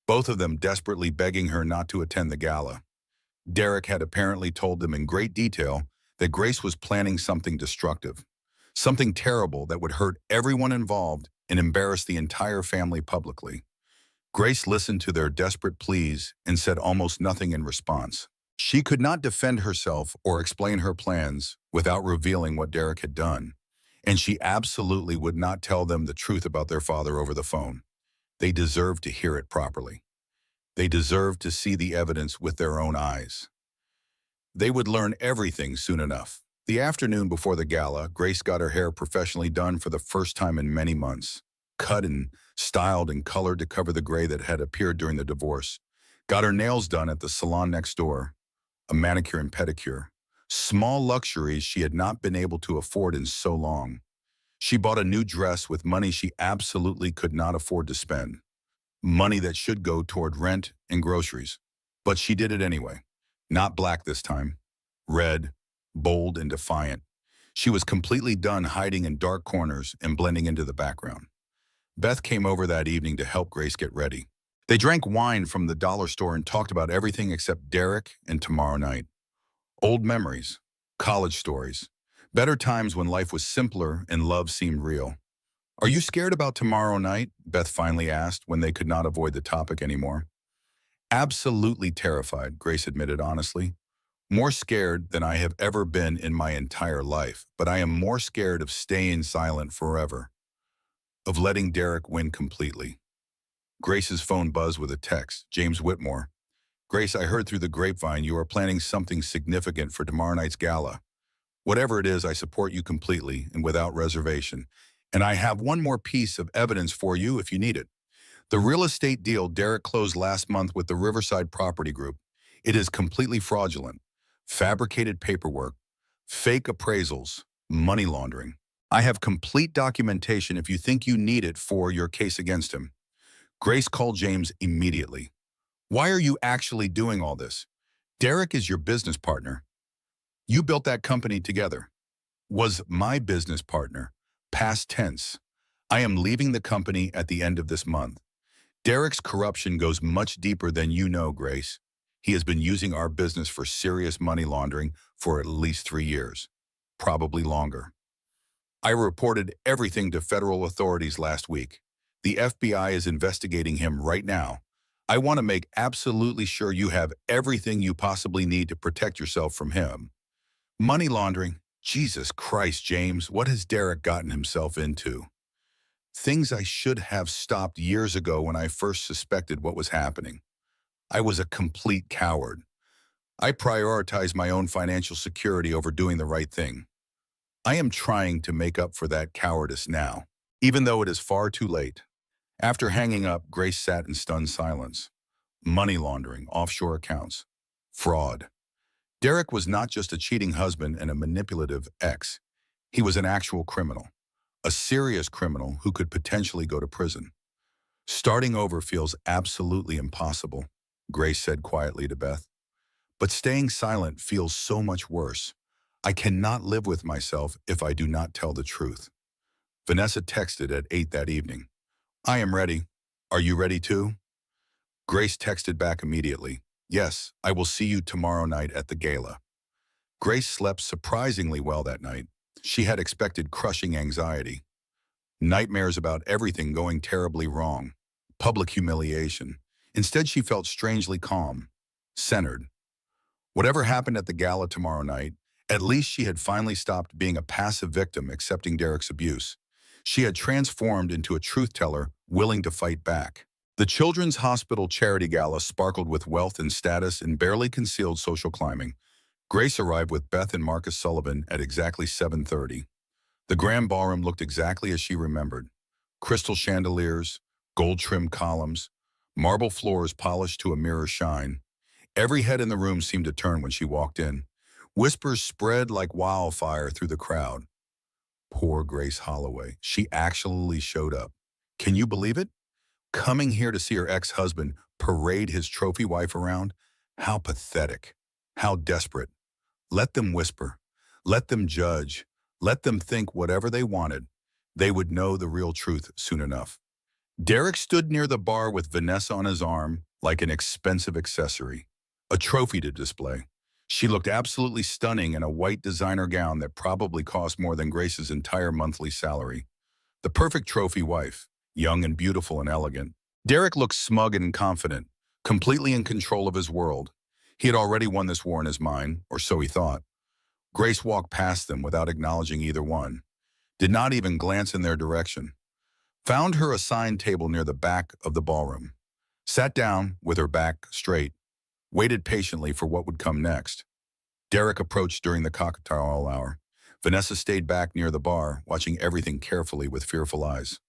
both of them desperately begging her not to attend the gala. Derek had apparently told them in great detail that Grace was planning something destructive, something terrible that would hurt everyone involved and embarrass the entire family publicly. Grace listened to their desperate pleas and said almost nothing in response. She could not defend herself or explain her plans without revealing what Derek had done, and she absolutely would not tell them the truth about their father over the phone. They deserved to hear it properly. They deserved to see the evidence with their own eyes. They would learn everything soon enough. The afternoon before the gala, Grace got her hair professionally done for the first time in many months. Cut and styled and colored to cover the gray that had appeared during the divorce. Got her nails done at the salon next door. A manicure and pedicure. Small luxuries she had not been able to afford in so long. She bought a new dress with money she absolutely could not afford to spend. Money that should go toward rent and groceries. But she did it anyway. Not black this time. Red, bold and defiant. She was completely done hiding in dark corners and blending into the background. Beth came over that evening to help Grace get ready. They drank wine from the dollar store and talked about everything except Derek and tomorrow night. Old memories, college stories, better times when life was simpler and love seemed real. Are you scared about tomorrow night? Beth finally asked when they could not avoid the topic anymore. Absolutely terrified, Grace admitted honestly. More scared than I have ever been in my entire life, but I am more scared of staying silent forever, of letting Derek win completely. Grace's phone buzzed with a text. James Whitmore. Grace, I heard through the grapevine you are planning something significant for tomorrow night's gala. Whatever it is, I support you completely and without reservation. And I have one more piece of evidence for you if you need it. The real estate deal Derek closed last month with the Riverside Property Group. It is completely fraudulent. Fabricated paperwork, fake appraisals, money laundering. I have complete documentation if you think you need it for your case against him. Grace called James immediately. Why are you actually doing all this? Derek is your business partner. You built that company together. Was my business partner. Past tense. I am leaving the company at the end of this month. Derek's corruption goes much deeper than you know, Grace. He has been using our business for serious money laundering for at least 3 years, probably longer. I reported everything to federal authorities last week. The FBI is investigating him right now. I want to make absolutely sure you have everything you possibly need to protect yourself from him. Money laundering? Jesus Christ, James, what has Derek gotten himself into? Things I should have stopped years ago when I first suspected what was happening. I was a complete coward. I prioritized my own financial security over doing the right thing. I am trying to make up for that cowardice now, even though it is far too late. After hanging up, Grace sat in stunned silence. Money laundering, offshore accounts, fraud. Derek was not just a cheating husband and a manipulative ex. He was an actual criminal, a serious criminal who could potentially go to prison. Starting over feels absolutely impossible, Grace said quietly to Beth. But staying silent feels so much worse. I cannot live with myself if I do not tell the truth. Vanessa texted at 8 that evening. I am ready. Are you ready too? Grace texted back immediately. Yes, I will see you tomorrow night at the gala. Grace slept surprisingly well that night. She had expected crushing anxiety. Nightmares about everything going terribly wrong. Public humiliation. Instead, she felt strangely calm, centered. Whatever happened at the gala tomorrow night, at least she had finally stopped being a passive victim accepting Derek's abuse. She had transformed into a truth-teller willing to fight back. The Children's Hospital Charity Gala sparkled with wealth and status and barely concealed social climbing. Grace arrived with Beth and Marcus Sullivan at exactly 7:30. The grand ballroom looked exactly as she remembered. Crystal chandeliers, gold-trimmed columns, marble floors polished to a mirror shine. Every head in the room seemed to turn when she walked in. Whispers spread like wildfire through the crowd. Poor Grace Holloway. She actually showed up. Can you believe it? Coming here to see her ex-husband parade his trophy wife around? How pathetic. How desperate. Let them whisper. Let them judge. Let them think whatever they wanted. They would know the real truth soon enough. Derek stood near the bar with Vanessa on his arm like an expensive accessory, a trophy to display. She looked absolutely stunning in a white designer gown that probably cost more than Grace's entire monthly salary. The perfect trophy wife, young and beautiful and elegant. Derek looked smug and confident, completely in control of his world. He had already won this war in his mind, or so he thought. Grace walked past them without acknowledging either one, did not even glance in their direction. Found her assigned table near the back of the ballroom. Sat down with her back straight, waited patiently for what would come next. Derek approached during the cocktail hour. Vanessa stayed back near the bar, watching everything carefully with fearful eyes.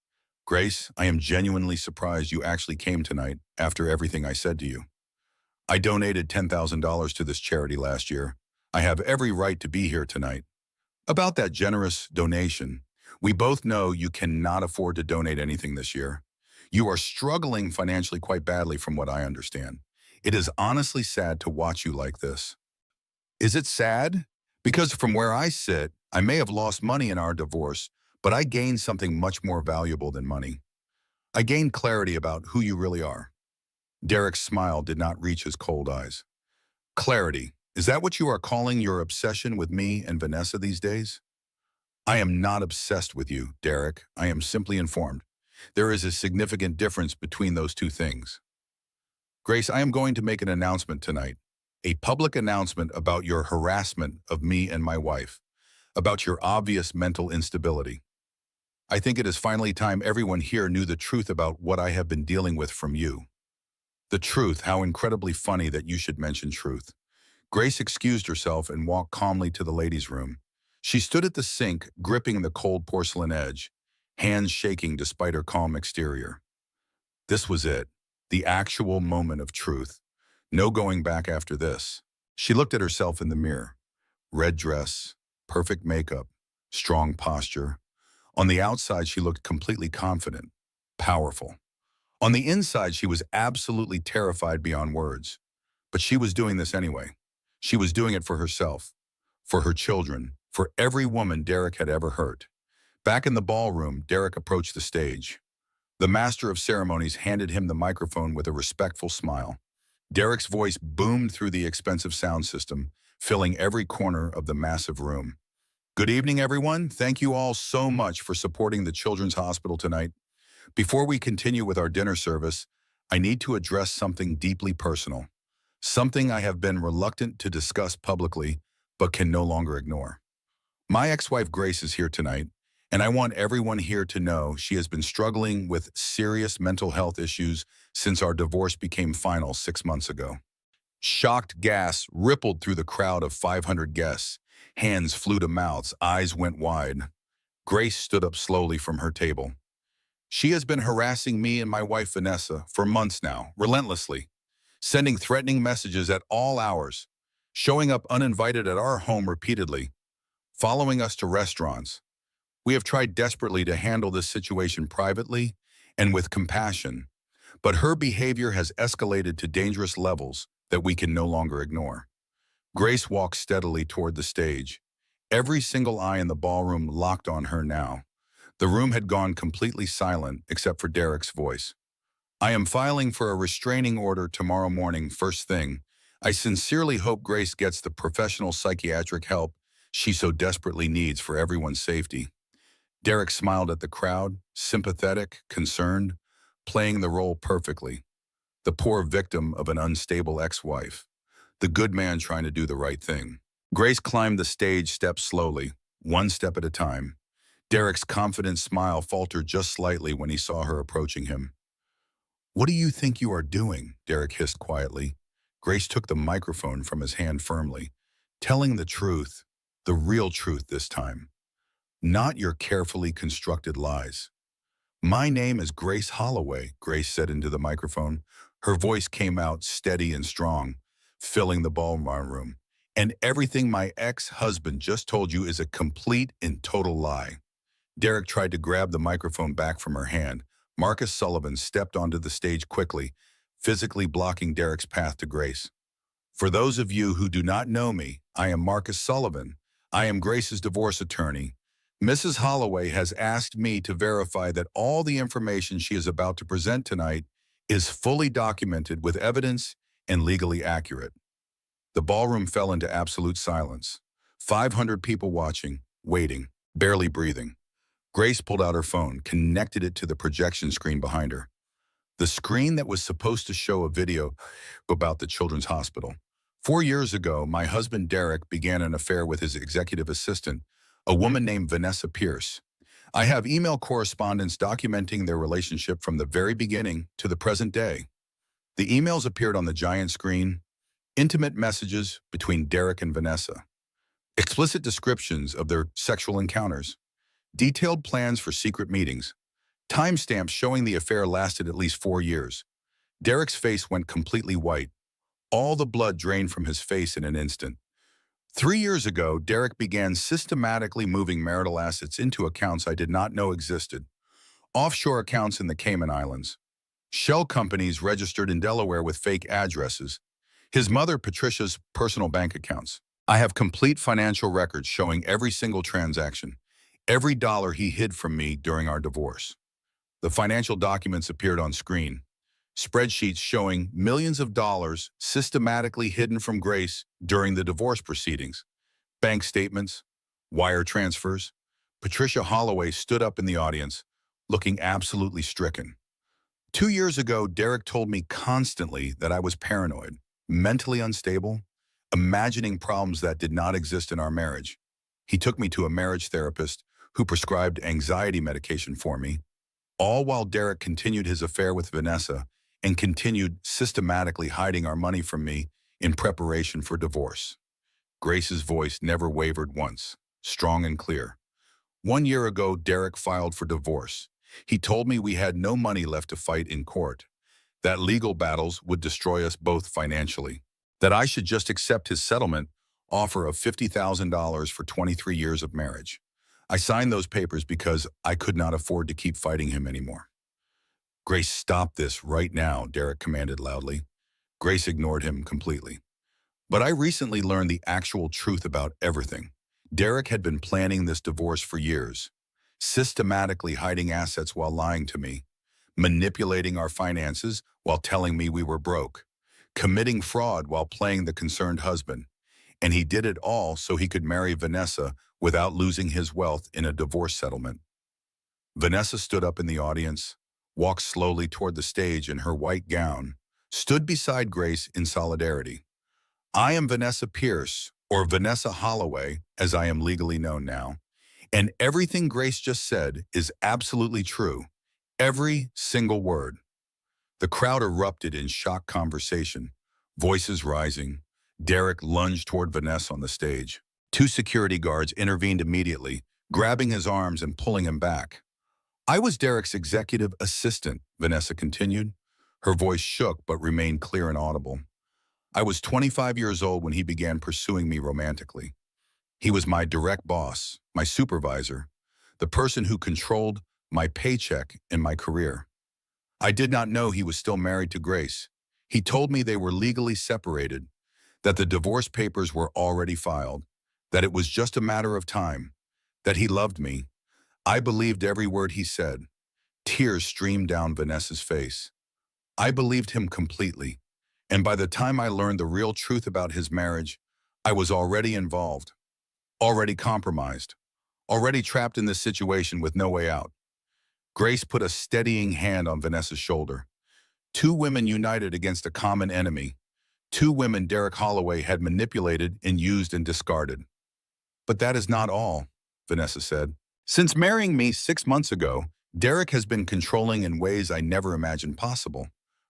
Grace, I am genuinely surprised you actually came tonight after everything I said to you. I donated $10,000 to this charity last year. I have every right to be here tonight. About that generous donation, we both know you cannot afford to donate anything this year. You are struggling financially quite badly from what I understand. It is honestly sad to watch you like this. Is it sad? Because from where I sit, I may have lost money in our divorce, but I gained something much more valuable than money. I gained clarity about who you really are. Derek's smile did not reach his cold eyes. Clarity, is that what you are calling your obsession with me and Vanessa these days? I am not obsessed with you, Derek. I am simply informed. There is a significant difference between those two things. Grace, I am going to make an announcement tonight. A public announcement about your harassment of me and my wife, about your obvious mental instability. I think it is finally time everyone here knew the truth about what I have been dealing with from you. The truth, how incredibly funny that you should mention truth. Grace excused herself and walked calmly to the ladies' room. She stood at the sink, gripping the cold porcelain edge, hands shaking despite her calm exterior. This was it, the actual moment of truth. No going back after this. She looked at herself in the mirror. Red dress, perfect makeup, strong posture. On the outside, she looked completely confident, powerful. On the inside, she was absolutely terrified beyond words. But she was doing this anyway. She was doing it for herself, for her children, for every woman Derek had ever hurt. Back in the ballroom, Derek approached the stage. The master of ceremonies handed him the microphone with a respectful smile. Derek's voice boomed through the expensive sound system, filling every corner of the massive room. Good evening, everyone. Thank you all so much for supporting the Children's Hospital tonight. Before we continue with our dinner service, I need to address something deeply personal, something I have been reluctant to discuss publicly, but can no longer ignore. My ex-wife Grace is here tonight, and I want everyone here to know she has been struggling with serious mental health issues since our divorce became final 6 months ago. Shocked gasps rippled through the crowd of 500 guests. Hands flew to mouths, eyes went wide. Grace stood up slowly from her table. She has been harassing me and my wife Vanessa for months now, relentlessly, sending threatening messages at all hours, showing up uninvited at our home repeatedly, following us to restaurants. We have tried desperately to handle this situation privately and with compassion, but her behavior has escalated to dangerous levels that we can no longer ignore. Grace walked steadily toward the stage. Every single eye in the ballroom locked on her now. The room had gone completely silent except for Derek's voice. I am filing for a restraining order tomorrow morning, first thing. I sincerely hope Grace gets the professional psychiatric help she so desperately needs for everyone's safety. Derek smiled at the crowd, sympathetic, concerned, playing the role perfectly. The poor victim of an unstable ex-wife. The good man trying to do the right thing. Grace climbed the stage steps slowly, one step at a time. Derek's confident smile faltered just slightly when he saw her approaching him. What do you think you are doing? Derek hissed quietly. Grace took the microphone from his hand firmly, telling the truth, the real truth this time. Not your carefully constructed lies. My name is Grace Holloway, Grace said into the microphone. Her voice came out steady and strong, filling the ballroom room. And everything my ex-husband just told you is a complete and total lie. Derek tried to grab the microphone back from her hand. Marcus Sullivan stepped onto the stage quickly, physically blocking Derek's path to Grace. For those of you who do not know me, I am Marcus Sullivan. I am Grace's divorce attorney. Mrs. Holloway has asked me to verify that all the information she is about to present tonight is fully documented with evidence and legally accurate. The ballroom fell into absolute silence. 500 people watching, waiting, barely breathing. Grace pulled out her phone, connected it to the projection screen behind her. The screen that was supposed to show a video about the Children's Hospital. 4 years ago, my husband Derek began an affair with his executive assistant, a woman named Vanessa Pierce. I have email correspondence documenting their relationship from the very beginning to the present day. The emails appeared on the giant screen, intimate messages between Derek and Vanessa, explicit descriptions of their sexual encounters, detailed plans for secret meetings, timestamps showing the affair lasted at least 4 years. Derek's face went completely white. All the blood drained from his face in an instant. 3 years ago, Derek began systematically moving marital assets into accounts I did not know existed. Offshore accounts in the Cayman Islands. Shell companies registered in Delaware with fake addresses. His mother, Patricia's personal bank accounts. I have complete financial records showing every single transaction, every dollar he hid from me during our divorce. The financial documents appeared on screen. Spreadsheets showing millions of dollars systematically hidden from Grace during the divorce proceedings. Bank statements, wire transfers. Patricia Holloway stood up in the audience, looking absolutely stricken. 2 years ago, Derek told me constantly that I was paranoid, mentally unstable, imagining problems that did not exist in our marriage. He took me to a marriage therapist who prescribed anxiety medication for me, all while Derek continued his affair with Vanessa and continued systematically hiding our money from me in preparation for divorce. Grace's voice never wavered once, strong and clear. 1 year ago, Derek filed for divorce. He told me we had no money left to fight in court, that legal battles would destroy us both financially, that I should just accept his settlement offer of $50,000 for 23 years of marriage. I signed those papers because I could not afford to keep fighting him anymore. Grace, stop this right now, Derek commanded loudly. Grace ignored him completely. But I recently learned the actual truth about everything. Derek had been planning this divorce for years, systematically hiding assets while lying to me, manipulating our finances while telling me we were broke, committing fraud while playing the concerned husband. And he did it all so he could marry Vanessa without losing his wealth in a divorce settlement. Vanessa stood up in the audience, walked slowly toward the stage in her white gown, stood beside Grace in solidarity. I am Vanessa Pierce, or Vanessa Holloway, as I am legally known now, and everything Grace just said is absolutely true. Every single word. The crowd erupted in shocked conversation, voices rising. Derek lunged toward Vanessa on the stage. Two security guards intervened immediately, grabbing his arms and pulling him back. I was Derek's executive assistant, Vanessa continued. Her voice shook but remained clear and audible. I was 25 years old when he began pursuing me romantically. He was my direct boss, my supervisor, the person who controlled my paycheck and my career. I did not know he was still married to Grace. He told me they were legally separated, that the divorce papers were already filed, that it was just a matter of time, that he loved me. I believed every word he said. Tears streamed down Vanessa's face. I believed him completely, and by the time I learned the real truth about his marriage, I was already involved, already compromised, already trapped in this situation with no way out. Grace put a steadying hand on Vanessa's shoulder. Two women united against a common enemy. Two women Derek Holloway had manipulated and used and discarded. But that is not all, Vanessa said. Since marrying me 6 months ago, Derek has been controlling in ways I never imagined possible.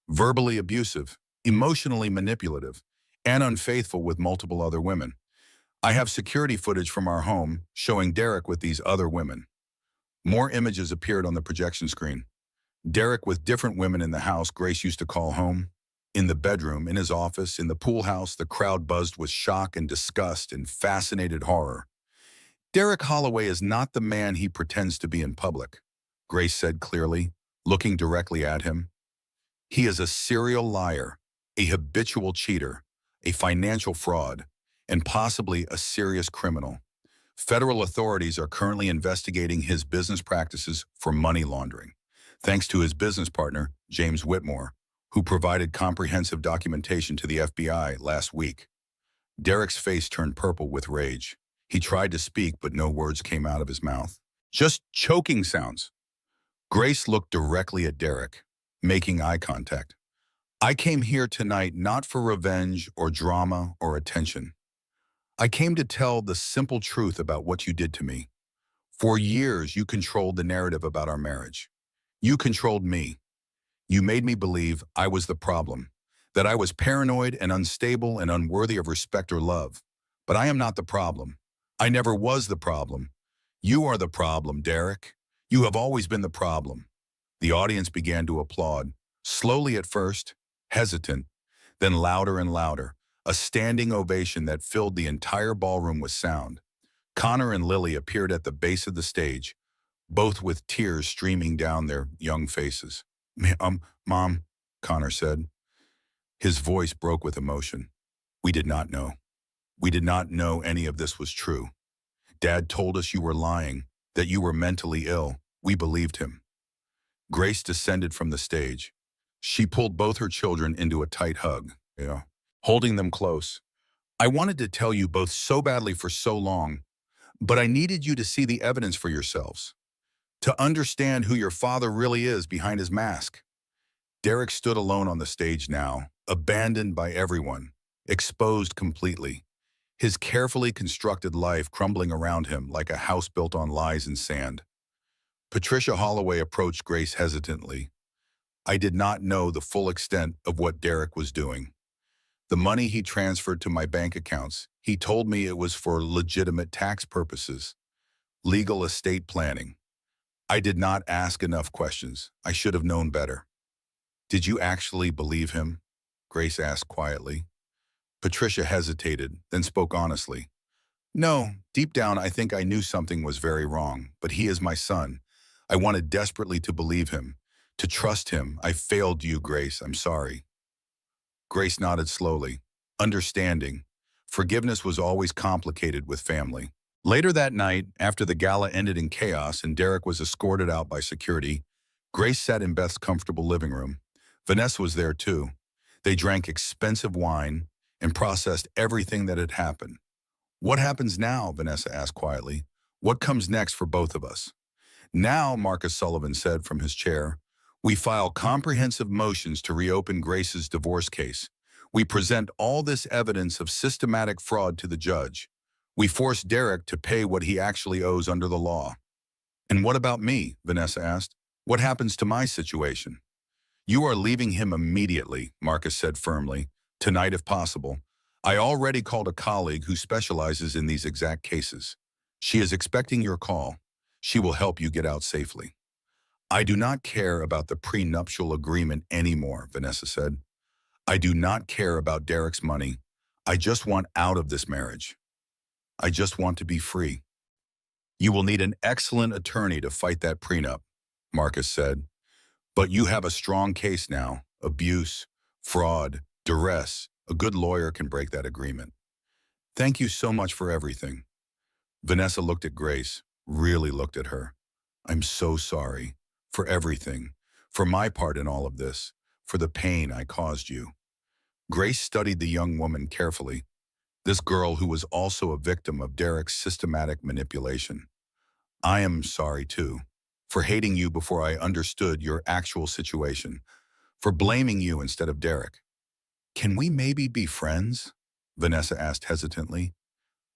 Verbally abusive, emotionally manipulative, and unfaithful with multiple other women. I have security footage from our home showing Derek with these other women. More images appeared on the projection screen. Derek with different women in the house Grace used to call home. In the bedroom, in his office, in the pool house, the crowd buzzed with shock and disgust and fascinated horror. Derek Holloway is not the man he pretends to be in public, Grace said clearly, looking directly at him. He is a serial liar, a habitual cheater, a financial fraud, and possibly a serious criminal. Federal authorities are currently investigating his business practices for money laundering, thanks to his business partner, James Whitmore, who provided comprehensive documentation to the FBI last week. Derek's face turned purple with rage. He tried to speak, but no words came out of his mouth. Just choking sounds. Grace looked directly at Derek, making eye contact. I came here tonight not for revenge or drama or attention. I came to tell the simple truth about what you did to me. For years, you controlled the narrative about our marriage. You controlled me. You made me believe I was the problem, that I was paranoid and unstable and unworthy of respect or love. But I am not the problem. I never was the problem. You are the problem, Derek. You have always been the problem. The audience began to applaud, slowly at first, hesitant, then louder and louder, a standing ovation that filled the entire ballroom with sound. Connor and Lily appeared at the base of the stage, both with tears streaming down their young faces. Mom, Connor said. His voice broke with emotion. We did not know. We did not know any of this was true. Dad told us you were lying, that you were mentally ill. We believed him. Grace descended from the stage. She pulled both her children into a tight hug, holding them close. I wanted to tell you both so badly for so long, but I needed you to see the evidence for yourselves, to understand who your father really is behind his mask. Derek stood alone on the stage now, abandoned by everyone, exposed completely, his carefully constructed life crumbling around him like a house built on lies and sand. Patricia Holloway approached Grace hesitantly. I did not know the full extent of what Derek was doing. The money he transferred to my bank accounts, he told me it was for legitimate tax purposes, legal estate planning. I did not ask enough questions. I should have known better. Did you actually believe him? Grace asked quietly. Patricia hesitated, then spoke honestly. No, deep down I think I knew something was very wrong, but he is my son. I wanted desperately to believe him, to trust him. I failed you, Grace. I'm sorry. Grace nodded slowly, understanding. Forgiveness was always complicated with family. Later that night, after the gala ended in chaos and Derek was escorted out by security, Grace sat in Beth's comfortable living room. Vanessa was there too. They drank expensive wine and processed everything that had happened. What happens now? Vanessa asked quietly. What comes next for both of us? Now, Marcus Sullivan said from his chair, we file comprehensive motions to reopen Grace's divorce case. We present all this evidence of systematic fraud to the judge. We force Derek to pay what he actually owes under the law. And what about me? Vanessa asked. What happens to my situation? You are leaving him immediately, Marcus said firmly. Tonight if possible. I already called a colleague who specializes in these exact cases. She is expecting your call. She will help you get out safely. I do not care about the prenuptial agreement anymore, Vanessa said. I do not care about Derek's money. I just want out of this marriage. I just want to be free. You will need an excellent attorney to fight that prenup, Marcus said. But you have a strong case now. Abuse, fraud, duress. A good lawyer can break that agreement. Thank you so much for everything. Vanessa looked at Grace, really looked at her. I'm so sorry. For everything. For my part in all of this. For the pain I caused you. Grace studied the young woman carefully. This girl who was also a victim of Derek's systematic manipulation. I am sorry too. For hating you before I understood your actual situation. For blaming you instead of Derek. Can we maybe be friends? Vanessa asked hesitantly.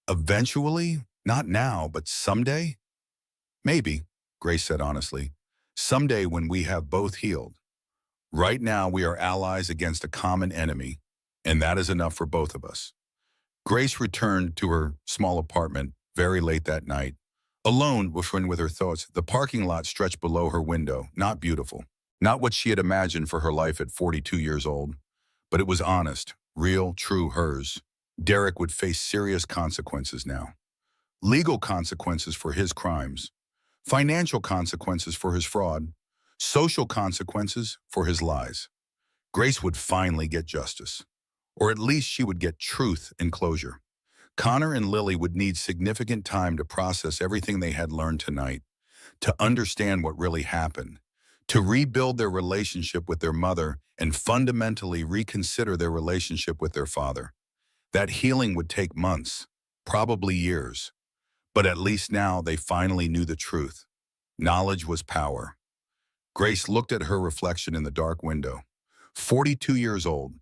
Eventually? Not now, but someday? Maybe, Grace said honestly. Someday when we have both healed. Right now we are allies against a common enemy, and that is enough for both of us. Grace returned to her small apartment very late that night. Alone with her thoughts, the parking lot stretched below her window, not beautiful. Not what she had imagined for her life at 42 years old. But it was honest, real, true hers. Derek would face serious consequences now. Legal consequences for his crimes. Financial consequences for his fraud. Social consequences for his lies. Grace would finally get justice. Or at least she would get truth and closure. Connor and Lily would need significant time to process everything they had learned tonight, to understand what really happened, to rebuild their relationship with their mother and fundamentally reconsider their relationship with their father. That healing would take months, probably years. But at least now they finally knew the truth. Knowledge was power. Grace looked at her reflection in the dark window. 42 years old,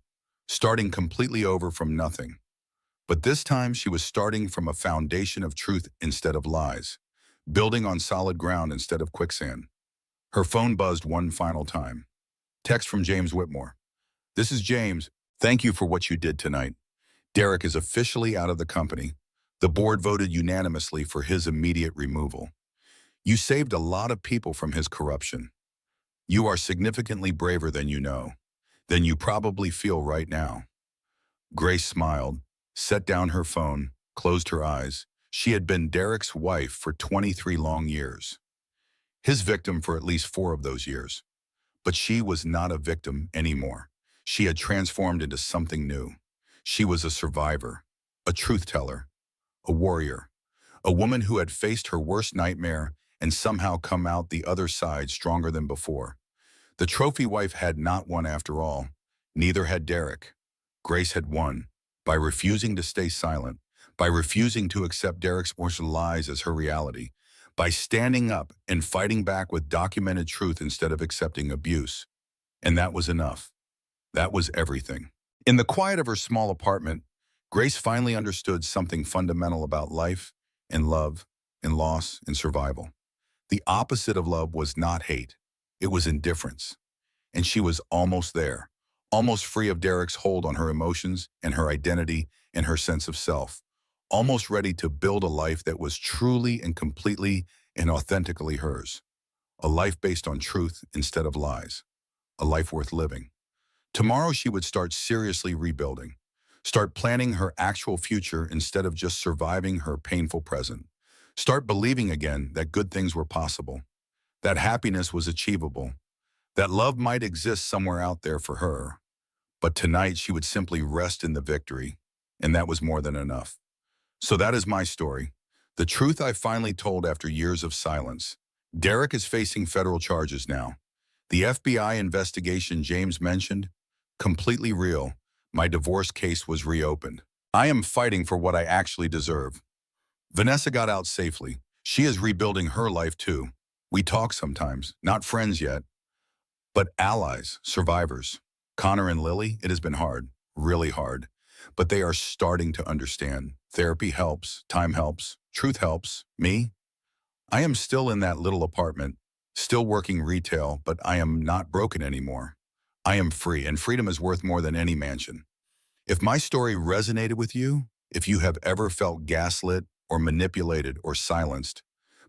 starting completely over from nothing. But this time she was starting from a foundation of truth instead of lies, building on solid ground instead of quicksand. Her phone buzzed one final time. Text from James Whitmore. This is James. Thank you for what you did tonight. Derek is officially out of the company. The board voted unanimously for his immediate removal. You saved a lot of people from his corruption. You are significantly braver than you know, than you probably feel right now. Grace smiled, set down her phone, closed her eyes. She had been Derek's wife for 23 long years. His victim for at least 4 of those years. But she was not a victim anymore. She had transformed into something new. She was a survivor, a truth teller, a warrior, a woman who had faced her worst nightmare and somehow come out the other side stronger than before. The trophy wife had not won after all. Neither had Derek. Grace had won by refusing to stay silent, by refusing to accept Derek's lies as her reality, by standing up and fighting back with documented truth instead of accepting abuse. And that was enough. That was everything. In the quiet of her small apartment, Grace finally understood something fundamental about life and love and loss and survival. The opposite of love was not hate. It was indifference. And she was almost there, almost free of Derek's hold on her emotions and her identity and her sense of self, almost ready to build a life that was truly and completely and authentically hers, a life based on truth instead of lies, a life worth living. Tomorrow she would start seriously rebuilding, start planning her actual future instead of just surviving her painful present, start believing again that good things were possible, that happiness was achievable, that love might exist somewhere out there for her. But tonight she would simply rest in the victory, and that was more than enough. So that is my story. The truth I finally told after years of silence. Derek is facing federal charges now. The FBI investigation James mentioned, completely real. My divorce case was reopened. I am fighting for what I actually deserve. Vanessa got out safely. She is rebuilding her life too. We talk sometimes, not friends yet, but allies, survivors. Connor and Lily, it has been hard, really hard. But they are starting to understand. Therapy helps, time helps, truth helps. Me? I am still in that little apartment, still working retail, but I am not broken anymore. I am free, and freedom is worth more than any mansion. If my story resonated with you, if you have ever felt gaslit or manipulated or silenced,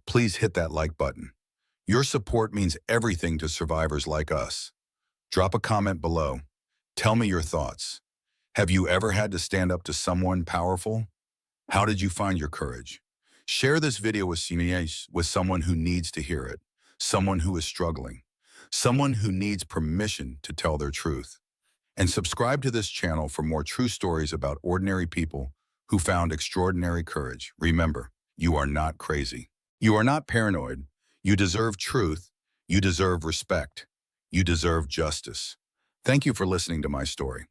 please hit that like button. Your support means everything to survivors like us. Drop a comment below. Tell me your thoughts. Have you ever had to stand up to someone powerful? How did you find your courage? Share this video with someone who needs to hear it, someone who is struggling, someone who needs permission to tell their truth. And subscribe to this channel for more true stories about ordinary people who found extraordinary courage. Remember, you are not crazy. You are not paranoid. You deserve truth. You deserve respect. You deserve justice. Thank you for listening to my story.